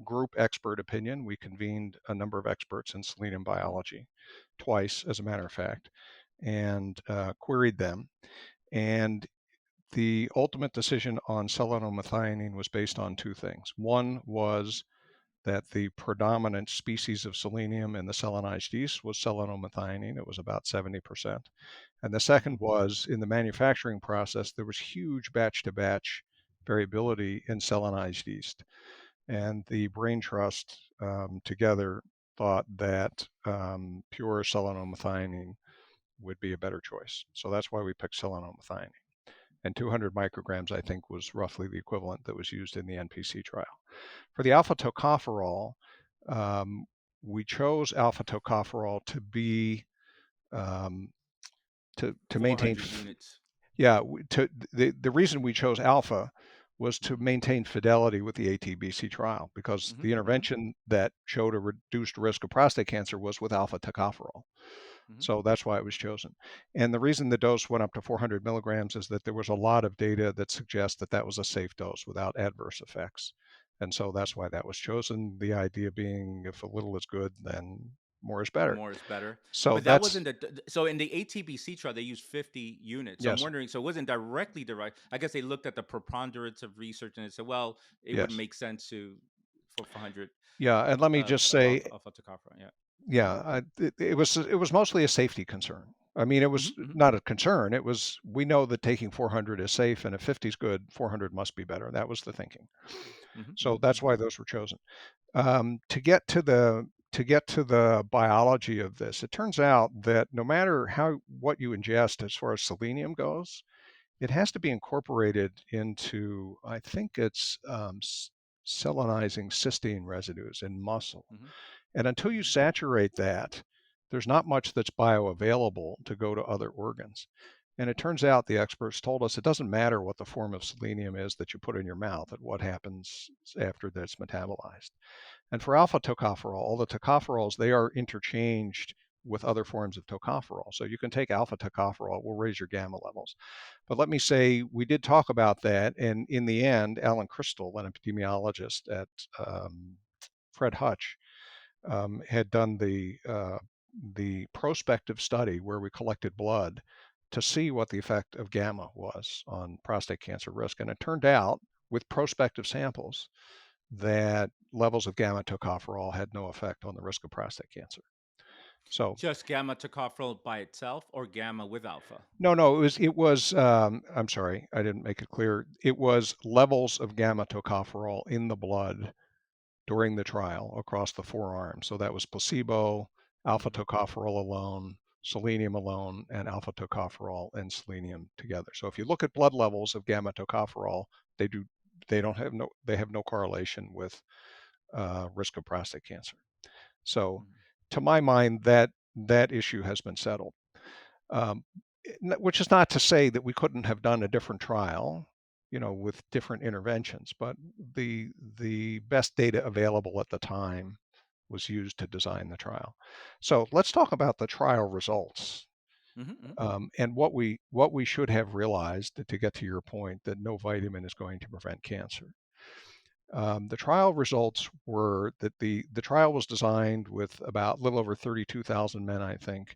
group expert opinion. We convened a number of experts in selenium biology, twice, as a matter of fact, and queried them. And the ultimate decision on selenomethionine was based on two things. One was that the predominant species of selenium in the selenized yeast was selenomethionine. It was about 70%. And the second was, in the manufacturing process, there was huge batch-to-batch variability in selenized yeast. And the Brain Trust together thought that pure selenomethionine would be a better choice. So that's why we picked selenomethionine. And 200 micrograms, I think, was roughly the equivalent that was used in the NPC trial. For the alpha tocopherol, we chose alpha tocopherol to be to maintain 400 units. yeah, the reason we chose alpha was to Mhm. maintain fidelity with the ATBC trial, because Mhm. the Mhm. intervention that showed a reduced risk of prostate cancer was with alpha tocopherol. Mhm. So that's why it was chosen. And the reason the dose went up to 400 milligrams is that there was a lot of data that suggests that that was a safe dose without adverse effects. And so that's why that was chosen. The idea being, if a little is good, then more is better. More is better. So But that that's, wasn't so in the ATBC trial they used 50 units. So I'm yes, wondering, so it wasn't directly direct. I guess they looked at the preponderance of research and they said, well, it would yes. make sense to for 400 Yeah. And let me just say, alpha tocopherol. Yeah. yeah, it was mostly a safety concern. I mean, it was Mm-hmm, mm-hmm, not a concern. It was, we know that taking 400 is safe, and if 50 is good, 400 must be better. That was the thinking. mm-hmm, So mm-hmm, that's why those were chosen. To get to the biology of this, it turns out that no matter what you ingest as far as selenium goes, it has to be incorporated into, I think it's selenizing cysteine residues in muscle. mm-hmm, And until you mm-hmm, saturate that, there's not much that's bioavailable to go to other organs. And it turns out the experts told us it doesn't matter what the form of selenium is that you put in your mouth, and what happens after that's metabolized. And for alpha tocopherol, all the tocopherols, they are interchanged with other forms of tocopherol. So you can take alpha tocopherol, it will raise your gamma levels. But let me say, we did talk about that. And in the end, Alan Crystal, an epidemiologist at Fred Hutch, had done the prospective study where we collected blood to see what the effect of gamma was on prostate cancer risk. And it turned out, with prospective samples, that levels of gamma tocopherol had no effect on the risk of prostate cancer. So just gamma tocopherol by itself or gamma with alpha? no, it was. I'm sorry, I didn't make it clear. It was levels of gamma tocopherol in the blood during the trial across the 4 arms. So that was placebo, alpha Mm-hmm. tocopherol alone, selenium alone, and alpha tocopherol and selenium together. So if you look at blood levels of gamma tocopherol, they do they have no correlation with risk of prostate cancer. So Mm-hmm. to my mind, that issue has been settled. Um, which is not to say that we couldn't have done a different trial, with different interventions, but the best data available at the time was used to design the trial. So let's talk about the trial results, Mm-hmm. and what we should have realized, to get to your point that no vitamin is going to prevent cancer. The trial results were that the trial was designed with about a little over 32,000 men, I think,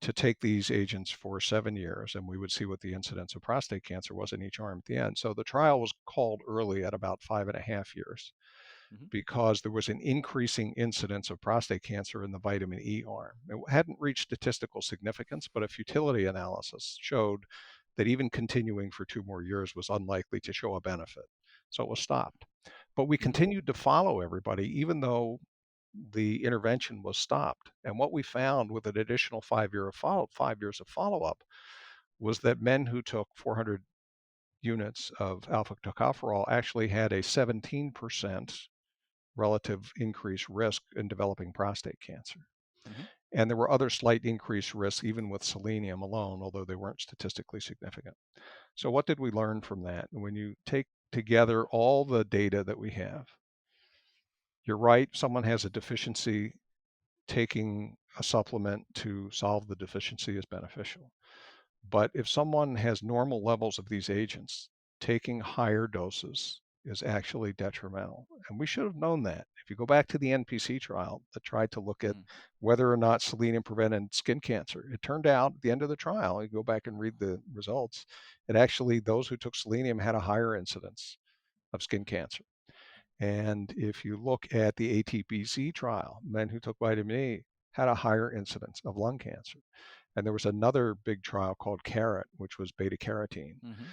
to take these agents for 7 years, and we would see what the incidence of prostate cancer was in each arm at the end. So the trial was called early at about 5.5 years, Mm-hmm. because there was an increasing incidence of prostate cancer in the vitamin E arm. It hadn't reached statistical significance, but a futility analysis showed that even continuing for 2 more years was unlikely to show a benefit. So it was stopped. But we Mm-hmm. continued to follow everybody, even though the intervention was stopped. And what we found with an additional 5 years of follow-up was that men who took 400 units of alpha tocopherol actually had a 17% relative increased risk in developing prostate cancer. Mm-hmm. And there were other slight increased risks even with selenium alone, although they weren't statistically significant. So what did we learn from that? When you take together all the data that we have, you're right, someone has a deficiency, taking a supplement to solve the deficiency is beneficial. But if someone has normal levels of these agents, taking higher doses is actually detrimental. And we should have known that. If you go back to the NPC trial that tried to look at Mm-hmm. whether or not selenium prevented skin cancer, it turned out at the end of the trial, you go back and read the results, it actually, those who took selenium had a higher incidence of skin cancer. And if you look at the ATBC trial, men who took vitamin E had a higher incidence of lung cancer. And there was another big trial called CAROT, which was beta carotene, Mm-hmm.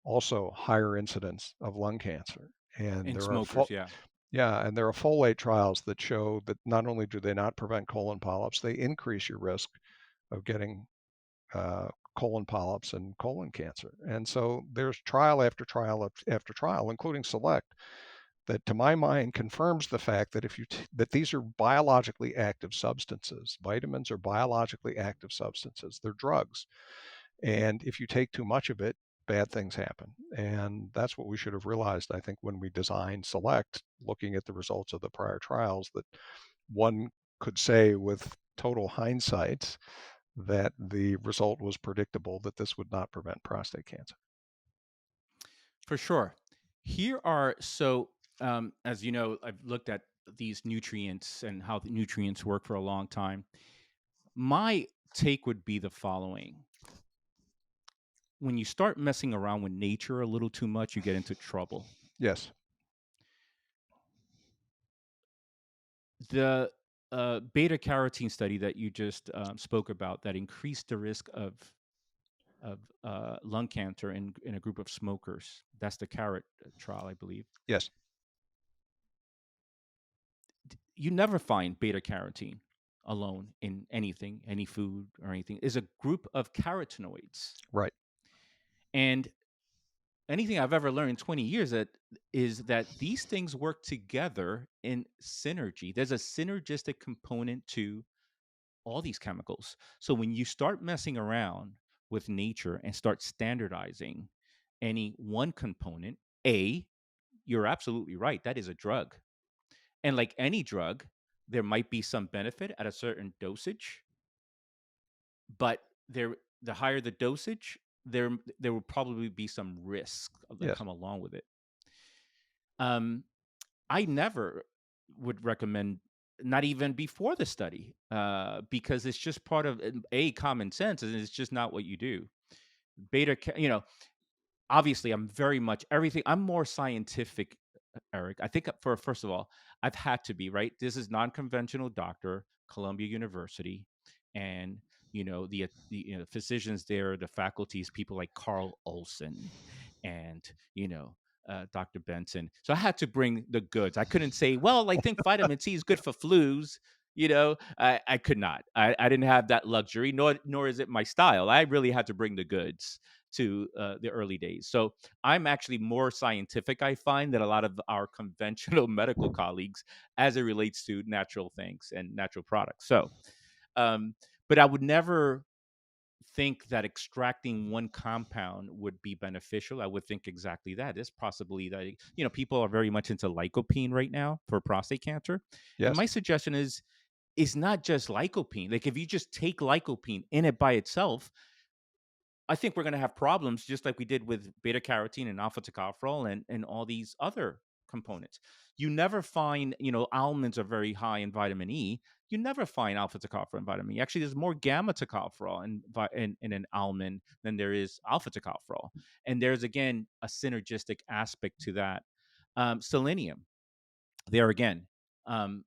also higher incidence of lung cancer. And In there are smokers, yeah. yeah, and there are folate trials that show that not only do they not prevent colon polyps, they increase your risk of getting uh, colon polyps and colon cancer. And so there's trial after trial after trial, including SELECT, that to my mind confirms the fact that that these are biologically active substances. Vitamins are biologically active substances. They're drugs. And if you take too much of it, bad things happen. And that's what we should have realized, I think, when we designed Select, looking at the results of the prior trials, that one could say with total hindsight that the result was predictable, that this would not prevent prostate cancer. For sure. Here are so as you know, I've looked at these nutrients and how the nutrients work for a long time. My take would be the following. When you start messing around with nature a little too much, you get into trouble. Yes. The beta carotene study that you just spoke about that increased the risk of lung cancer in a group of smokers. That's the carrot trial, I believe. Yes. You never find beta carotene alone in anything, any food or anything. Is a group of carotenoids. Right. And anything I've ever learned in 20 years is that these things work together in synergy. There's a synergistic component to all these chemicals. So when you start messing around with nature and start standardizing any one component, you're absolutely right. That is a drug. And like any drug, there might be some benefit at a certain dosage, but the higher the dosage, there will probably be some risk that Yes. come along with it. Um, I never would recommend, not even before the study, because it's just part of common sense, and it's just not what you do. Obviously, I'm very much everything. I'm more scientific, Eric. I think for first of all, I've had to be right. This is non-conventional doctor, Columbia University, and the physicians there, the faculties, people like Carl Olson, and Dr. Benson. So I had to bring the goods. I couldn't say, well, I think vitamin C is good for flus. I could not. I didn't have that luxury, nor is it my style. I really had to bring the goods to the early days. So I'm actually more scientific, I find, than a lot of our conventional medical colleagues as it relates to natural things and natural products. So, but I would never think that extracting one compound would be beneficial. I would think exactly that. It's possibly that people are very much into lycopene right now for prostate cancer, and Yes. my suggestion is not just lycopene. Like if you just take lycopene in it by itself, I think we're going to have problems just like we did with beta carotene and alpha tocopherol and all these other components. You never find, almonds are very high in vitamin E. You never find alpha tocopherol in vitamin E. Actually, there's more gamma tocopherol in an almond than there is alpha tocopherol. And there's, again, a synergistic aspect to that. Selenium, there again, um,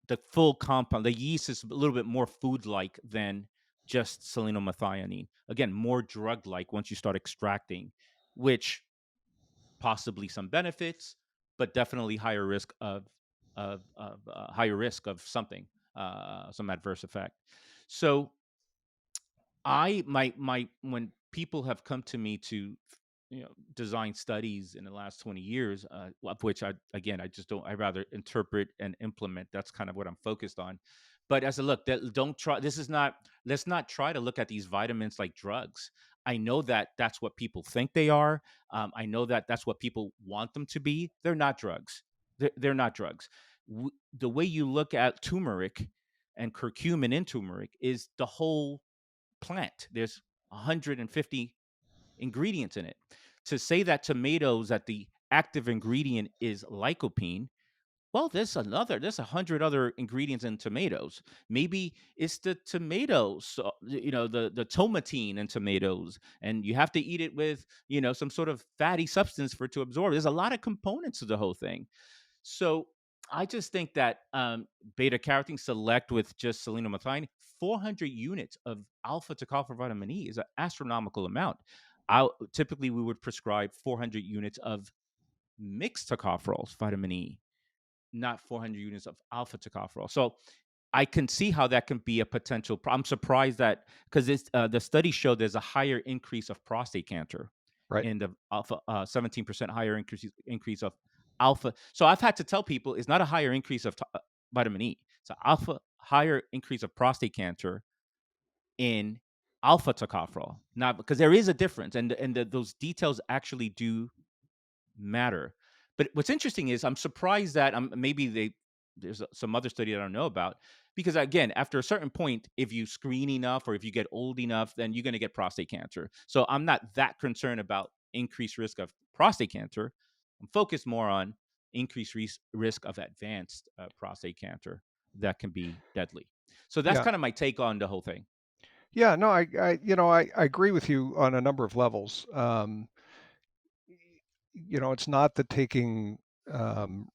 the full compound, the yeast is a little bit more food-like than just selenomethionine. Again, more drug-like once you start extracting, which possibly some benefits, but definitely higher risk of higher risk of something, some adverse effect. So my when people have come to me to design studies in the last 20 years, of which I just don't. I rather interpret and implement. That's kind of what I'm focused on. But as a look, that don't try. This is not. Let's not try to look at these vitamins like drugs. I know that that's what people think they are. I know that that's what people want them to be. They're not drugs. They're not drugs. The way you look at turmeric and curcumin in turmeric is the whole plant. There's 150 ingredients in it. To say that tomatoes, that the active ingredient is lycopene, well, there's 100 other ingredients in tomatoes. Maybe it's the tomatoes, the tomatine in tomatoes, and you have to eat it with, some sort of fatty substance for it to absorb. There's a lot of components to the whole thing. So I just think that beta carotene select with just selenomethionine, 400 units of alpha tocopherol vitamin E is an astronomical amount. Typically, we would prescribe 400 units of mixed tocopherols, vitamin E, not 400 units of alpha tocopherol. So I can see how that can be a potential. I'm surprised that because the study showed there's a higher increase of prostate cancer Right. in the alpha, 17% higher increase of alpha. So I've had to tell people it's not a higher increase of vitamin E. It's a higher increase of prostate cancer in alpha tocopherol, not because there is a difference, and those details actually do matter. But what's interesting is I'm surprised that maybe there's some other study that I don't know about, because again, after a certain point, if you screen enough or if you get old enough, then you're going to get prostate cancer. So I'm not that concerned about increased risk of prostate cancer. I'm focused more on increased risk of advanced prostate cancer that can be deadly. So that's Yeah. kind of my take on the whole thing. Yeah, no, I agree with you on a number of levels. It's not that taking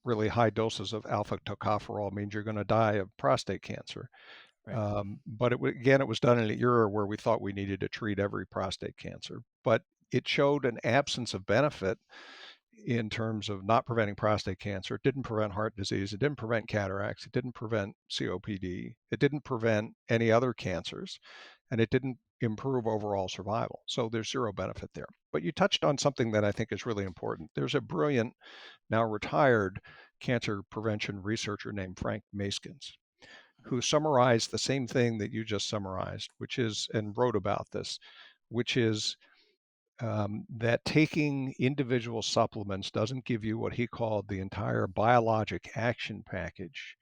really high doses of alpha tocopherol means you're going to die of prostate cancer. Right. But again, it was done in an era where we thought we needed to treat every prostate cancer. But it showed an absence of benefit in terms of not preventing prostate cancer. It didn't prevent heart disease. It didn't prevent cataracts. It didn't prevent COPD. It didn't prevent any other cancers. And it didn't improve overall survival. So there's zero benefit there. But you touched on something that I think is really important. There's a brilliant, now retired cancer prevention researcher named Frank Maskins, who summarized the same thing that you just summarized, which is, and wrote about this, which is that taking individual supplements doesn't give you what he called the entire biologic action package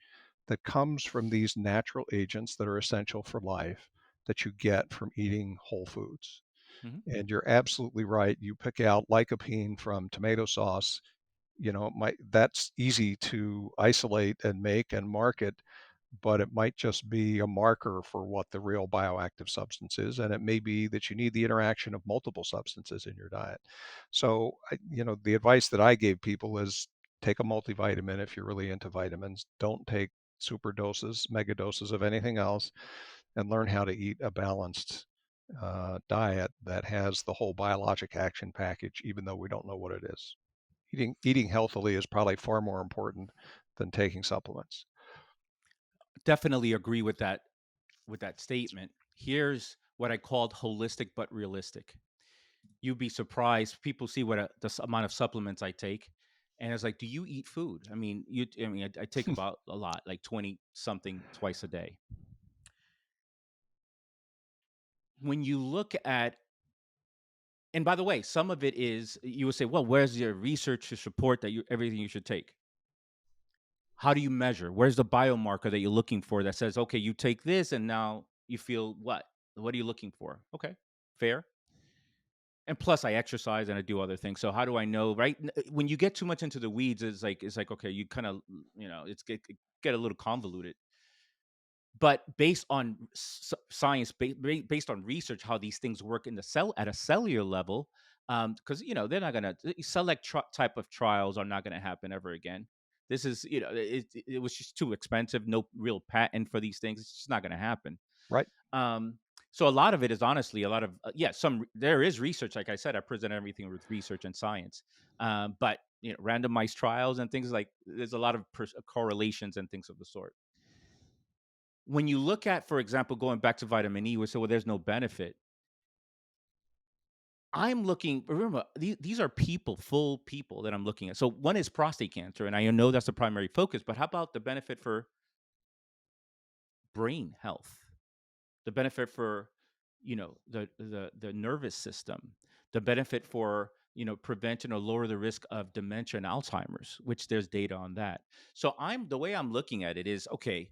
that comes from these natural agents that are essential for life that you get from eating whole foods. Hmm. And you're absolutely right. You pick out lycopene from tomato sauce, that's easy to isolate and make and market, but it might just be a marker for what the real bioactive substance is. And it may be that you need the interaction of multiple substances in your diet. So, the advice that I gave people is take a multivitamin if you're really into vitamins. Don't take super doses, mega doses of anything else, and learn how to eat a balanced diet that has the whole biologic action package, even though we don't know what it is. Eating healthily is probably far more important than taking supplements. Definitely agree with that statement. Here's what I called holistic but realistic. You'd be surprised. People see amount of supplements I take, and it's like, do you eat food? I mean, I take about a lot, like 20 something twice a day. When you look at, and by the way, some of it is you would say, well, where's your research to support that everything you should take? How do you measure? Where's the biomarker that you're looking for that says, okay, you take this and now you feel what? What are you looking for? Okay, fair. And plus, I exercise and I do other things. So how do I know? Right when you get too much into the weeds, it's like okay, you kind of it's get a little convoluted. But based on science, based on research, how these things work in the cell at a cellular level, because they're not gonna select type of trials are not gonna happen ever again. This is it was just too expensive. No real patent for these things. It's just not gonna happen. Right. Um, so a lot of it is honestly a lot of there is research. Like I said, I present everything with research and science, but randomized trials and things like there's a lot of correlations and things of the sort. When you look at, for example, going back to vitamin E, we say, well, there's no benefit. I'm looking. Remember, these are people, full people that I'm looking at. So one is prostate cancer, and I know that's the primary focus. But how about the benefit for brain health? The benefit for the nervous system, the benefit for prevention or lower the risk of dementia and Alzheimer's, which there's data on that. So the way I'm looking at it is, okay,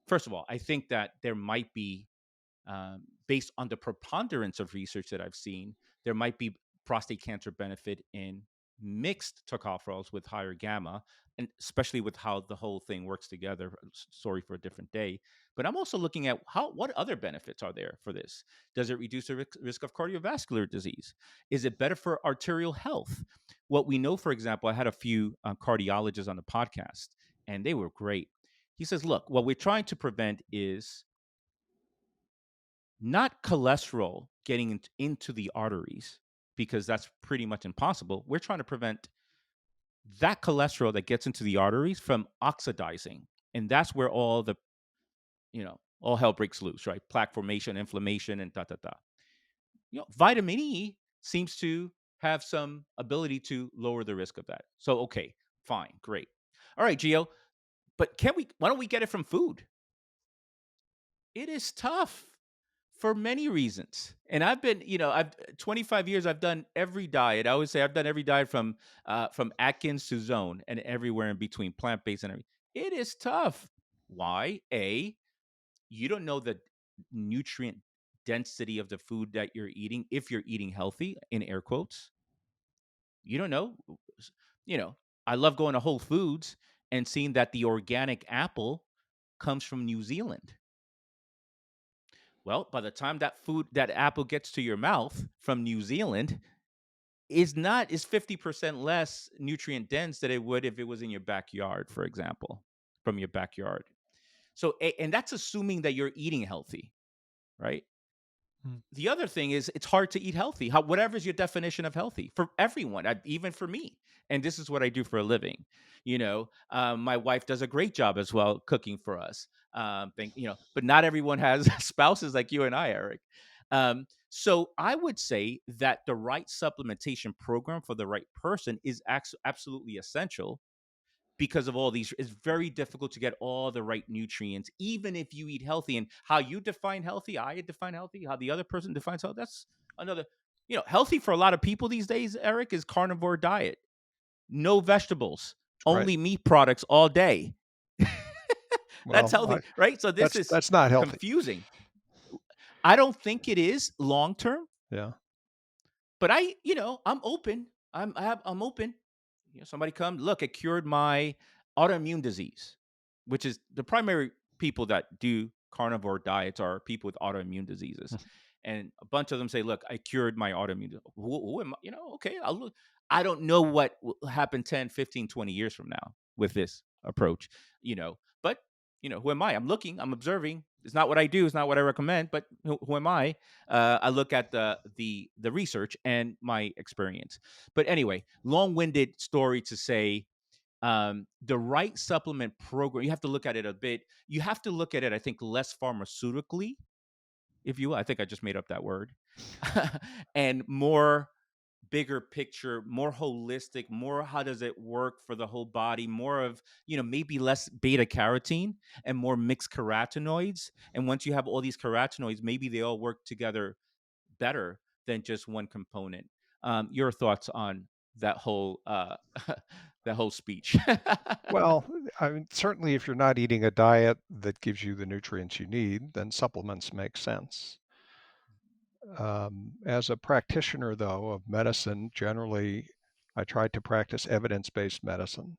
first of all, I think that there might be, based on the preponderance of research that I've seen, there might be prostate cancer benefit in mixed tocopherols with higher gamma, and especially with how the whole thing works together. Sorry for a different day, but I'm also looking at what other benefits are there for this. Does it reduce the risk of cardiovascular disease? Is it better for arterial health? What we know, for example, I had a few cardiologists on the podcast, and they were great. He says, "Look, what we're trying to prevent is not cholesterol getting into the arteries because that's pretty much impossible. We're trying to prevent that cholesterol that gets into the arteries from oxidizing. And that's where all hell breaks loose, right? Plaque formation, inflammation, and da da da. Vitamin E seems to have some ability to lower the risk of that. So, okay, fine, great. All right, Gio, but why don't we get it from food? It is tough. for many reasons. And I've been, I've 25 years. I've done every diet. I always say I've done every diet from Atkins to Zone and everywhere in between, plant based and everything. It is tough. Why? You don't know the nutrient density of the food that you're eating if you're eating healthy, in air quotes. You don't know. You know, I love going to Whole Foods and seeing that the organic apple comes from New Zealand. Well, by the time that apple gets to your mouth from New Zealand, is 50% less nutrient dense than it would if it was in your backyard, for example, from your backyard. So, and that's assuming that you're eating healthy, right? Mm. The other thing is it's hard to eat healthy. Whatever is your definition of healthy for everyone, even for me. And this is what I do for a living. My wife does a great job as well cooking for us. But not everyone has spouses like you and I, Eric. So I would say that the right supplementation program for the right person is absolutely essential because of all these. It's very difficult to get all the right nutrients, even if you eat healthy. And how you define healthy, I define healthy, how the other person defines healthy, that's another. Healthy for a lot of people these days, Eric, is carnivore diet. No vegetables, Right. only meat products all day. That's Well, healthy, right? So this is that's not healthy. confusing. I don't think it is long term, Yeah. but I'm open. I'm open. Somebody come, look, it cured my autoimmune disease, which is the primary people that do carnivore diets are people with autoimmune diseases. And a bunch of them say, look, I cured my autoimmune. Who am I? Okay, I'll look. I don't know what will happen 10, 15, 20 years from now with this approach, but who am I? I'm looking, I'm observing. It's not what I do, it's not what I recommend, but who am I? I look at the research and my experience. But anyway, long-winded story to say, the right supplement program, you have to look at it a bit. You have to look at it, I think, less pharmaceutically, if you will. I think I just made up that word. And more bigger picture, more holistic, more how does it work for the whole body, more of, maybe less beta carotene and more mixed carotenoids. And once you have all these carotenoids, maybe they all work together better than just one component. Your thoughts on that whole that whole speech? Well, I mean, certainly if you're not eating a diet that gives you the nutrients you need, then supplements make sense. As a practitioner, though, of medicine, generally I try to practice evidence-based medicine.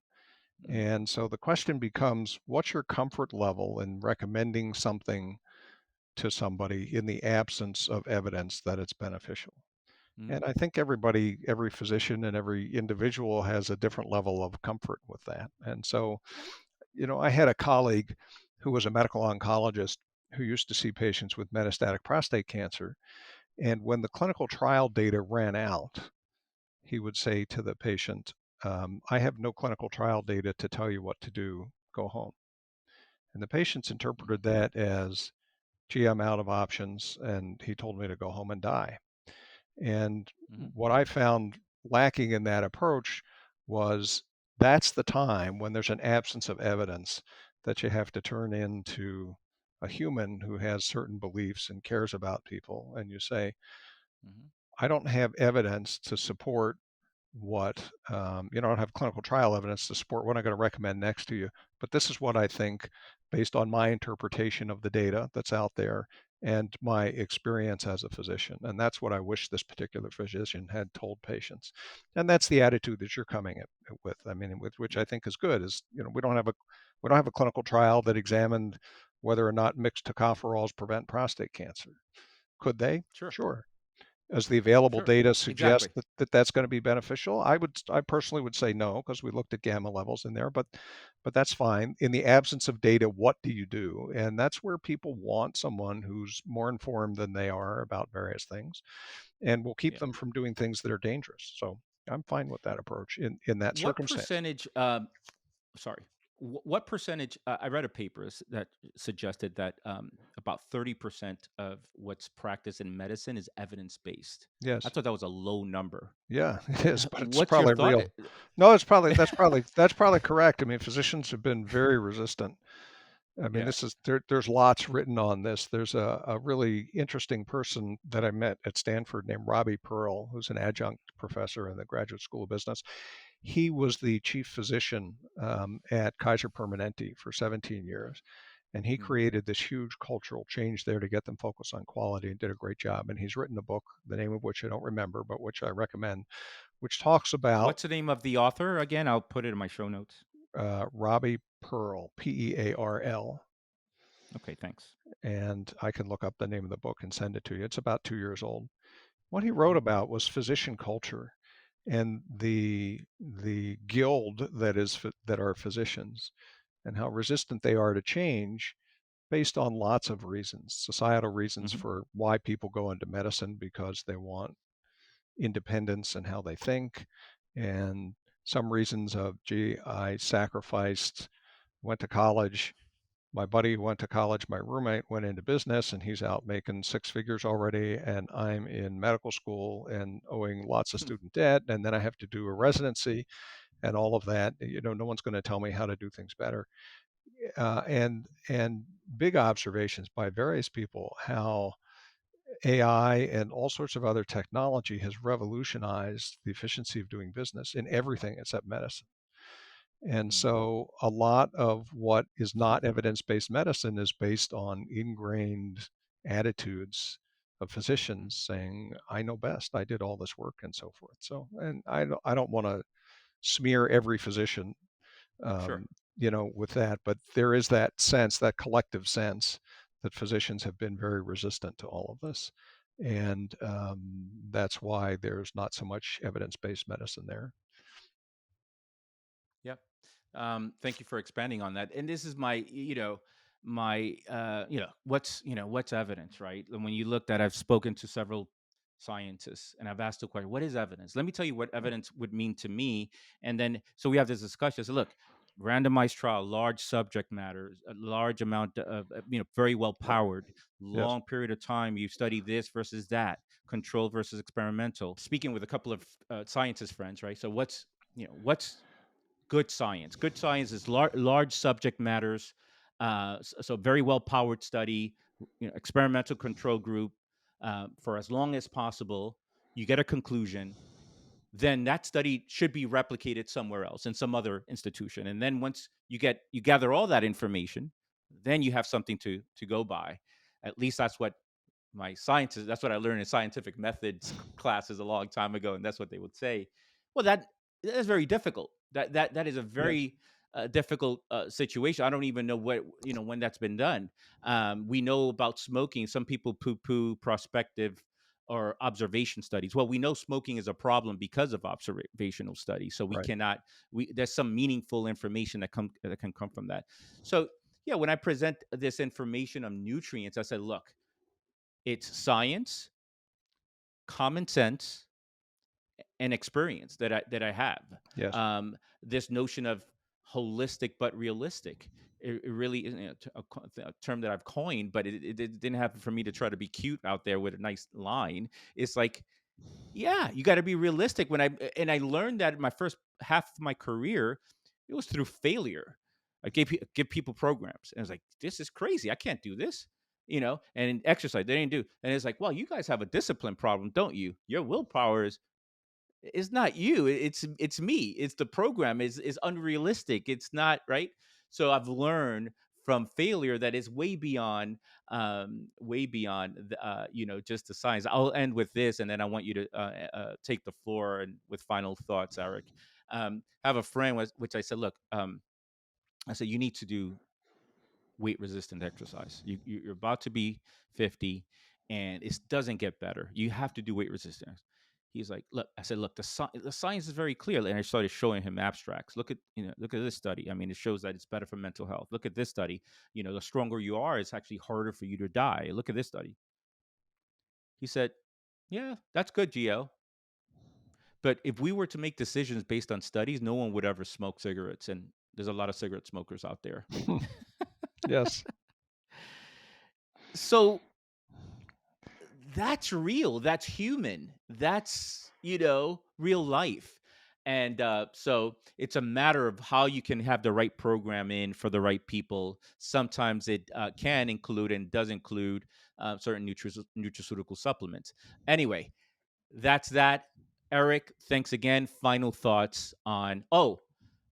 Mhm, And so the question becomes, what's your comfort level in recommending something to somebody in the absence of evidence that it's beneficial? mhm, And I think every physician and every individual has a different level of comfort with that. And so, I had a colleague who was a medical oncologist who used to see patients with metastatic prostate cancer. And when the clinical trial data ran out, he would say to the patient, I have no clinical trial data to tell you what to do, go home. And the patients interpreted that as, gee, I'm out of options, and he told me to go home and die. And mhm, what I found lacking in that approach was that's the time when there's an absence of evidence that you have to turn into a human who has certain beliefs and cares about people. And you say, mhm, I don't have evidence to support I don't have clinical trial evidence to support what I'm going to recommend next to you, but this is what I think based on my interpretation of the data that's out there and my experience as a physician. And that's what I wish this particular physician had told patients. And that's the attitude that you're coming with. I mean, with which I think is good. Is we don't have a clinical trial that examined whether or not mixed tocopherols prevent prostate cancer. Could they? sure, Sure. As the available sure, data suggest exactly. that's going to be beneficial, I personally would say no, because we looked at gamma levels in there, but that's fine. In the absence of data, what do you do? And that's where people want someone who's more informed than they are about various things and will keep Yeah. them from doing things that are dangerous. So I'm fine with that approach in that What circumstance. percentage? Sorry. What percentage? I read a paper that suggested that about 30% of what's practiced in medicine is evidence based. I Yes. thought that was a low number. Yeah, it is, but it's What's your probably thought? real. No, it's probably that's probably correct. I mean, physicians have been very resistant I mean, Yeah. this is there's lots written on this. There's a really interesting person that I met at Stanford named Robbie Pearl, who's an adjunct professor in the Graduate School of Business. He was the chief physician at Kaiser Permanente for 17 years. And he Mm. created this huge cultural change there to get them focused on quality and did a great job. And he's written a book, the name of which I don't remember, but which I recommend, which talks about What's the name of the author again? I'll put it in my show notes. Robbie Pearl, Pearl. Okay, thanks. And I can look up the name of the book and send it to you. It's about 2 years old. What he wrote Mm. about was physician culture and the guild that are physicians and how resistant they are to change based on lots of reasons, societal reasons Hmm. for why people go into medicine because they want independence in how they think, and some reasons of, gee, I sacrificed, went to college. My buddy went to college, my roommate went into business, and he's out making six figures already, and I'm in medical school and owing lots of student debt, and then I have to do a residency and all of that. No one's going to tell me how to do things better. And big observations by various people how AI and all sorts of other technology has revolutionized the efficiency of doing business in everything except medicine. And Mm. so a lot of what is not evidence-based medicine is based on ingrained attitudes of Mm. physicians saying, I know best, I did all this work and so forth. So, and I don't want to smear every physician Sure. um, with that. But there is that sense, that collective sense, that physicians have been very resistant to all of this. And that's why there's not so much evidence based medicine there. Yep. Thank you for expanding on that. And this is my, what's evidence, right? And when you looked at, I've spoken to several scientists and I've asked the question, what is evidence? Let me tell you what evidence would mean to me. And then, so we have this discussion. So look, randomized trial, large subject matters, a large amount of, very well powered, Yes, long period of time. You study this versus that, control versus experimental. Speaking with a couple of scientist friends, right? So what's good science? Good science is large subject matters, so very well powered study, experimental control group for as long as possible. You get a conclusion, then that study should be replicated somewhere else in some other institution. And then once you gather all that information, then you have something to go by. At least that's what I learned in scientific methods classes a long time ago, and that's what they would say. Well, that is very difficult. That is a yes, very difficult situation. I don't even know when that's been done. We know about smoking. Some people poo-poo prospective or observation studies. Well, we know smoking is a problem because of observational studies. So we right. cannot. There's some meaningful information that can come from that. So yeah, when I present this information on nutrients, I said, look, it's science, common sense, and experience that I have. Yes, This notion of holistic but realistic. It really isn't a term that I've coined, but it didn't happen for me to try to be cute out there with a nice line. It's like, yeah, you got to be realistic. I learned that in my first half of my career, it was through failure. I give people programs, and it's like, this is crazy. I can't do this, And in exercise, they didn't do, and it's like, well, you guys have a discipline problem, don't you? Your willpower is it's not you. It's me. It's the program is unrealistic. It's not right. So I've learned from failure that is way beyond just the science. I'll end with this, and then I want you to take the floor and with final thoughts, Eric. Have a friend which I said, look, I said you need to do weight resistant exercise. You're about to be 50 and it doesn't get better. You have to do weight resistance. He's like, look, I said, look, the science is very clear. And I started showing him abstracts. Look at this study. I mean, it shows that it's better for mental health. Look at this study. The stronger you are, it's actually harder for you to die. Look at this study. He said, yeah, that's good, Gio. But if we were to make decisions based on studies, no one would ever smoke cigarettes. And there's a lot of cigarette smokers out there. yes, So that's real. That's human. That's, real life. And so it's a matter of how you can have the right program in for the right people. Sometimes it can include and does include certain nutraceutical supplements. Anyway, that's that. Eric, thanks again. Final thoughts on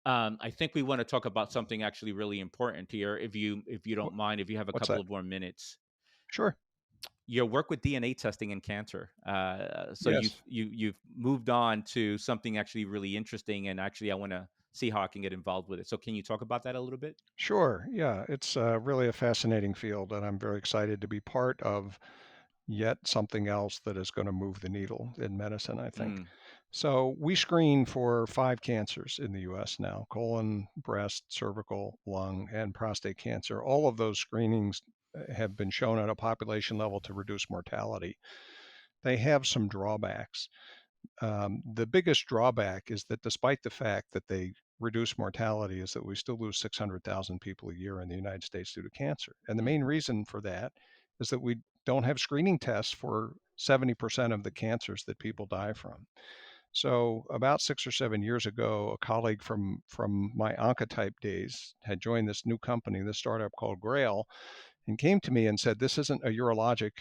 I think we want to talk about something actually really important here, if you don't mind, if you have a What's couple that? of more minutes. Sure. Your work with DNA testing in cancer. So you've Yes. you've moved on to something actually really interesting, and actually I want to see how I can get involved with it. So can you talk about that a little bit? Sure. Yeah. It's really a fascinating field, and I'm very excited to be part of yet something else that is going to move the needle in medicine, I think. Mm, So we screen for 5 cancers in the US now: colon, breast, cervical, lung, and prostate cancer. All of those screenings have been shown at a population level to reduce mortality. They have some drawbacks. The biggest drawback is that despite the fact that they reduce mortality, is that we still lose 600,000 people a year in the United States due to cancer. And the mm, main reason for that is that we don't have screening tests for 70% of the cancers that people die from. So about 6 or 7 years ago, a colleague from my Oncotype days had joined this new company, this startup called Grail, and came to me and said, "This isn't a urologic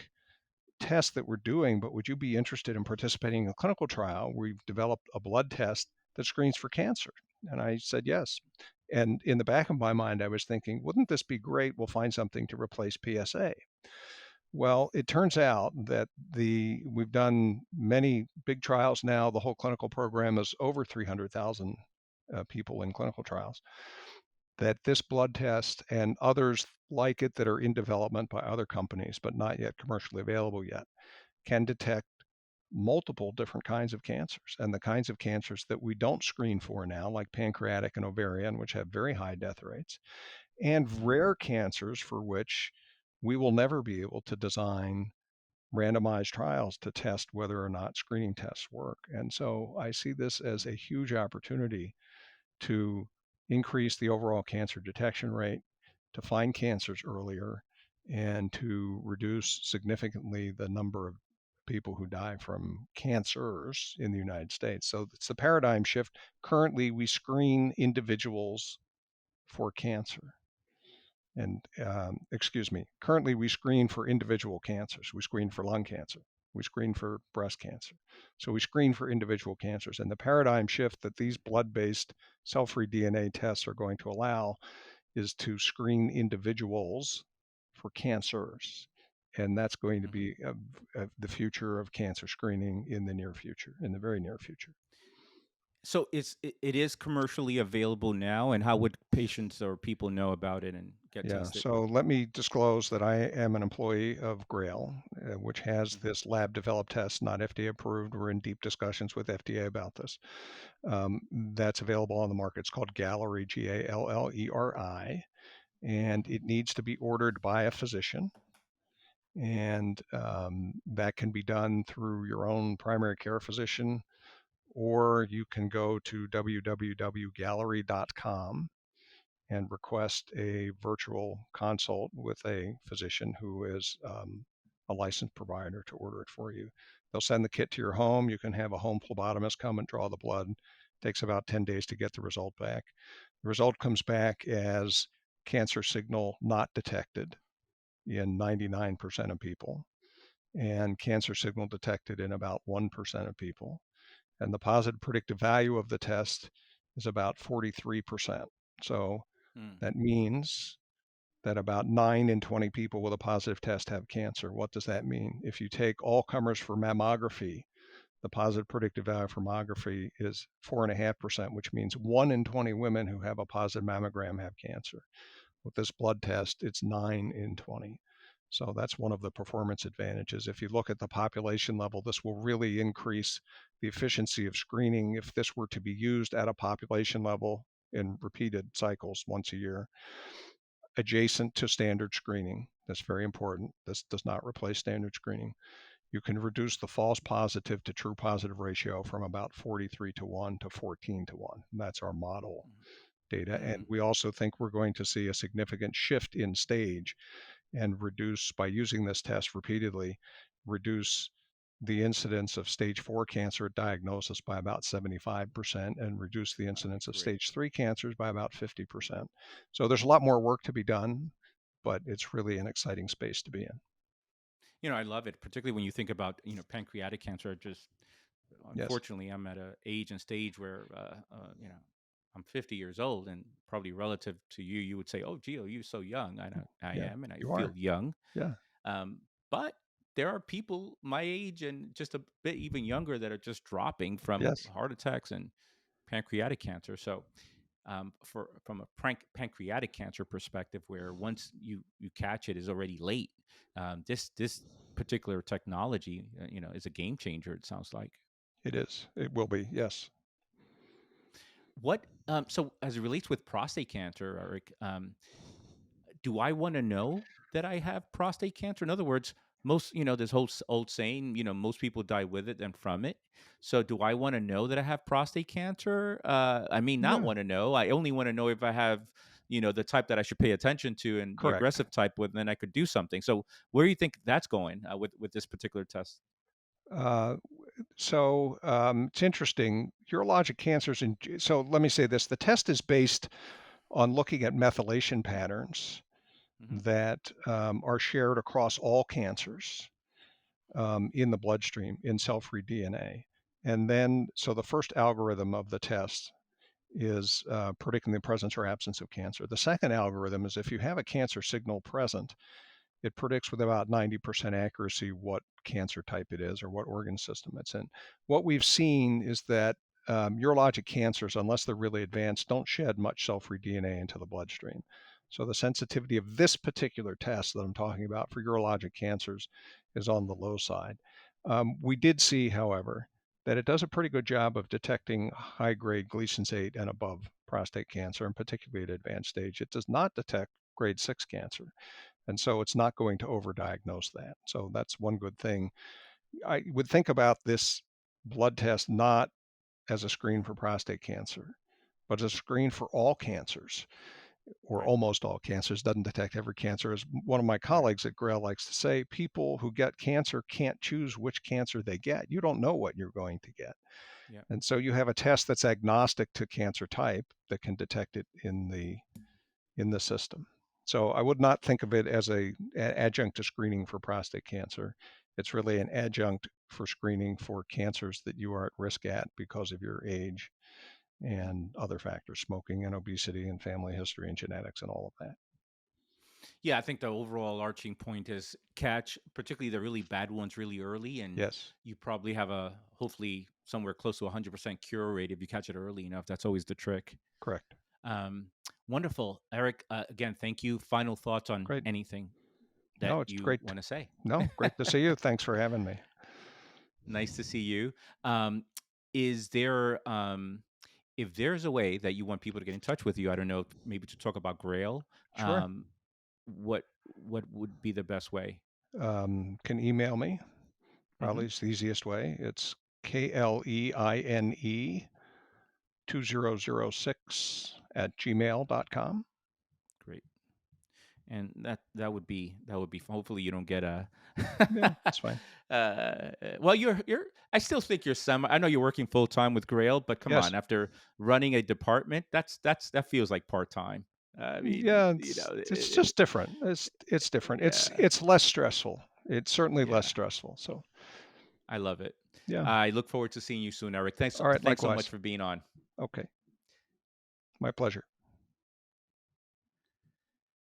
test that we're doing, but would you be interested in participating in a clinical trial? We've developed a blood test that screens for cancer." And I said yes. And in the back of my mind, I was thinking, wouldn't this be great? We'll find something to replace PSA. Well, it turns out that we've done many big trials now. The whole clinical program is over 300,000 people in clinical trials. That this blood test and others like it that are in development by other companies, but not yet commercially available yet, can detect multiple different kinds of cancers, and the kinds of cancers that we don't screen for now, like pancreatic and ovarian, which have very high death rates, and mm, rare cancers for which we will never be able to design randomized trials to test whether or not screening tests work. And so I see this as mm, a huge opportunity to increase the overall cancer detection rate, to find cancers earlier, and to reduce significantly the number of people who die from cancers in the United States. So it's the paradigm shift. Currently, we screen individuals for cancer. And excuse me, currently we screen for individual cancers. We screen for lung cancer. We screen for breast cancer. So we screen for individual cancers. And the paradigm shift that these blood based cell free DNA tests are going to allow is to screen individuals for cancers. And that's going to mhm. be the future of cancer screening in the near future, in the very near future. So it is commercially available now, and how would patients or people know about it and get Yeah, tested? so let me disclose that I am an employee of Grail, which has Mhm, this lab developed test, not FDA approved. We're in deep discussions with FDA about this. That's available on the market. It's called Galleri, Galleri, and mhm, it needs to be ordered by a physician. And that can be done through your own primary care physician, or you can go to www.galleri.com and request a virtual consult with a physician who is a licensed provider to order it for you. They'll send the kit to your home. You can have a home phlebotomist come and draw the blood. It takes about 10 days to get the result back. The result comes back as cancer signal not detected in 99% of people, and cancer signal detected in about 1% of people. And the positive predictive value of the test is about 43%. So mm, that means that about 9 in 20 people with a positive test have cancer. What does that mean? If you take all comers for mammography, the positive predictive value for mammography is 4.5%, which means 1 in 20 women who have a positive mammogram have cancer. With this blood test, it's 9 in 20. So that's one of the performance advantages. If you look at the population level, this will really increase the efficiency of screening if this were to be used at a population level in repeated cycles once a year, adjacent to standard screening. That's very important. This does not replace standard screening. You can reduce the false positive to true positive ratio from about 43 to 1 to 14 to 1. And that's our model data. And mm, we also think we're going to see a significant shift in stage and reduce, by using this test repeatedly, reduce the incidence of stage 4 cancer at diagnosis by about 75% and reduce the incidence of Great. stage 3 cancers by about 50%. So there's a lot more work to be done, but it's really an exciting space to be in. I love it, particularly when you think about, pancreatic cancer. Just Yes. unfortunately, I'm at a age and stage where, I'm 50 years old, and probably relative to you, you would say, "Oh, Gio, you're so young." I know I Yeah, am, and I you feel are. young. Yeah, Um, but there are people my age and just a bit even younger that are just dropping from yes, heart attacks and pancreatic cancer. So, from a pancreatic cancer perspective, where once you catch it is already late, this particular technology, is a game changer. It sounds like. it is. It will be. Yes. So as it relates with prostate cancer, Eric, do I want to know that I have prostate cancer? In other words, this whole old saying, most people die with it and from it. So do I want to know that I have prostate cancer? I mean, not Yeah, want to know. I only want to know if I have, the type that I should pay attention to, and the correct. aggressive type, with, then I could do something. So where do you think that's going with this particular test? Uh, it's interesting. Urologic cancers, so let me say this: the test is based on looking at methylation patterns Hmm. that are shared across all cancers in the bloodstream in cell-free DNA. And then, so the first algorithm of the test is predicting the presence or absence of cancer. The second algorithm is if you have a cancer signal present, it predicts with about 90% accuracy what cancer type it is or what organ system it's in. What we've seen is that urologic cancers, unless they're really advanced, don't shed much cell-free DNA into the bloodstream. So the sensitivity of this particular test that I'm talking about for urologic cancers is on the low side. We did see, however, that it does a pretty good job of detecting high-grade Gleason's 8 and above prostate cancer, and particularly at advanced stage. It does not detect grade 6 cancer. And so it's not going to overdiagnose that. So that's one good thing. I would think about this blood test not as a screen for prostate cancer, but as a screen for all cancers or Right. almost all cancers. Doesn't detect every cancer. As one of my Right. colleagues at Grail likes to say, people who get cancer can't choose which cancer they get. You don't know what you're going to get. Yeah. And so you have a test that's agnostic to cancer type that can detect it in the system. So I would not think of it as a adjunct to screening for prostate cancer. It's really an adjunct for screening for cancers that you are at risk at because of your age and other factors, smoking and obesity and family history and genetics and all of that. Yeah, I think the overall arching point is catch, particularly the really bad ones, really early, and Yes, you probably have a hopefully somewhere close to 100% cure rate if you catch it early enough. That's always the trick. correct. Um, Wonderful, Eric. Again, thank you. Final thoughts on Great. anything that No, it's you great. want to say? No, great to see you. Thanks for having me. Nice to see you. Um, is there if there's a way that you want people to get in touch with you, I don't know, maybe to talk about Grail, Sure. what would be the best way? Can email me. Hmm. Probably it's the easiest way. It's KLEINE 2006 at gmail.com. Great. And that would be hopefully you don't get a Yeah, that's fine. well, you're I still think you're semi. I know you're working full time with Grail, but come Yes. on, after running a department, that feels like part time. I mean, Yeah, it's just different. It's different. yeah, It's less stressful. It's certainly less yeah, stressful. So I love it. yeah. I look forward to seeing you soon, Eric. Thanks All right, thanks so much likewise. for being on. Okay. My pleasure.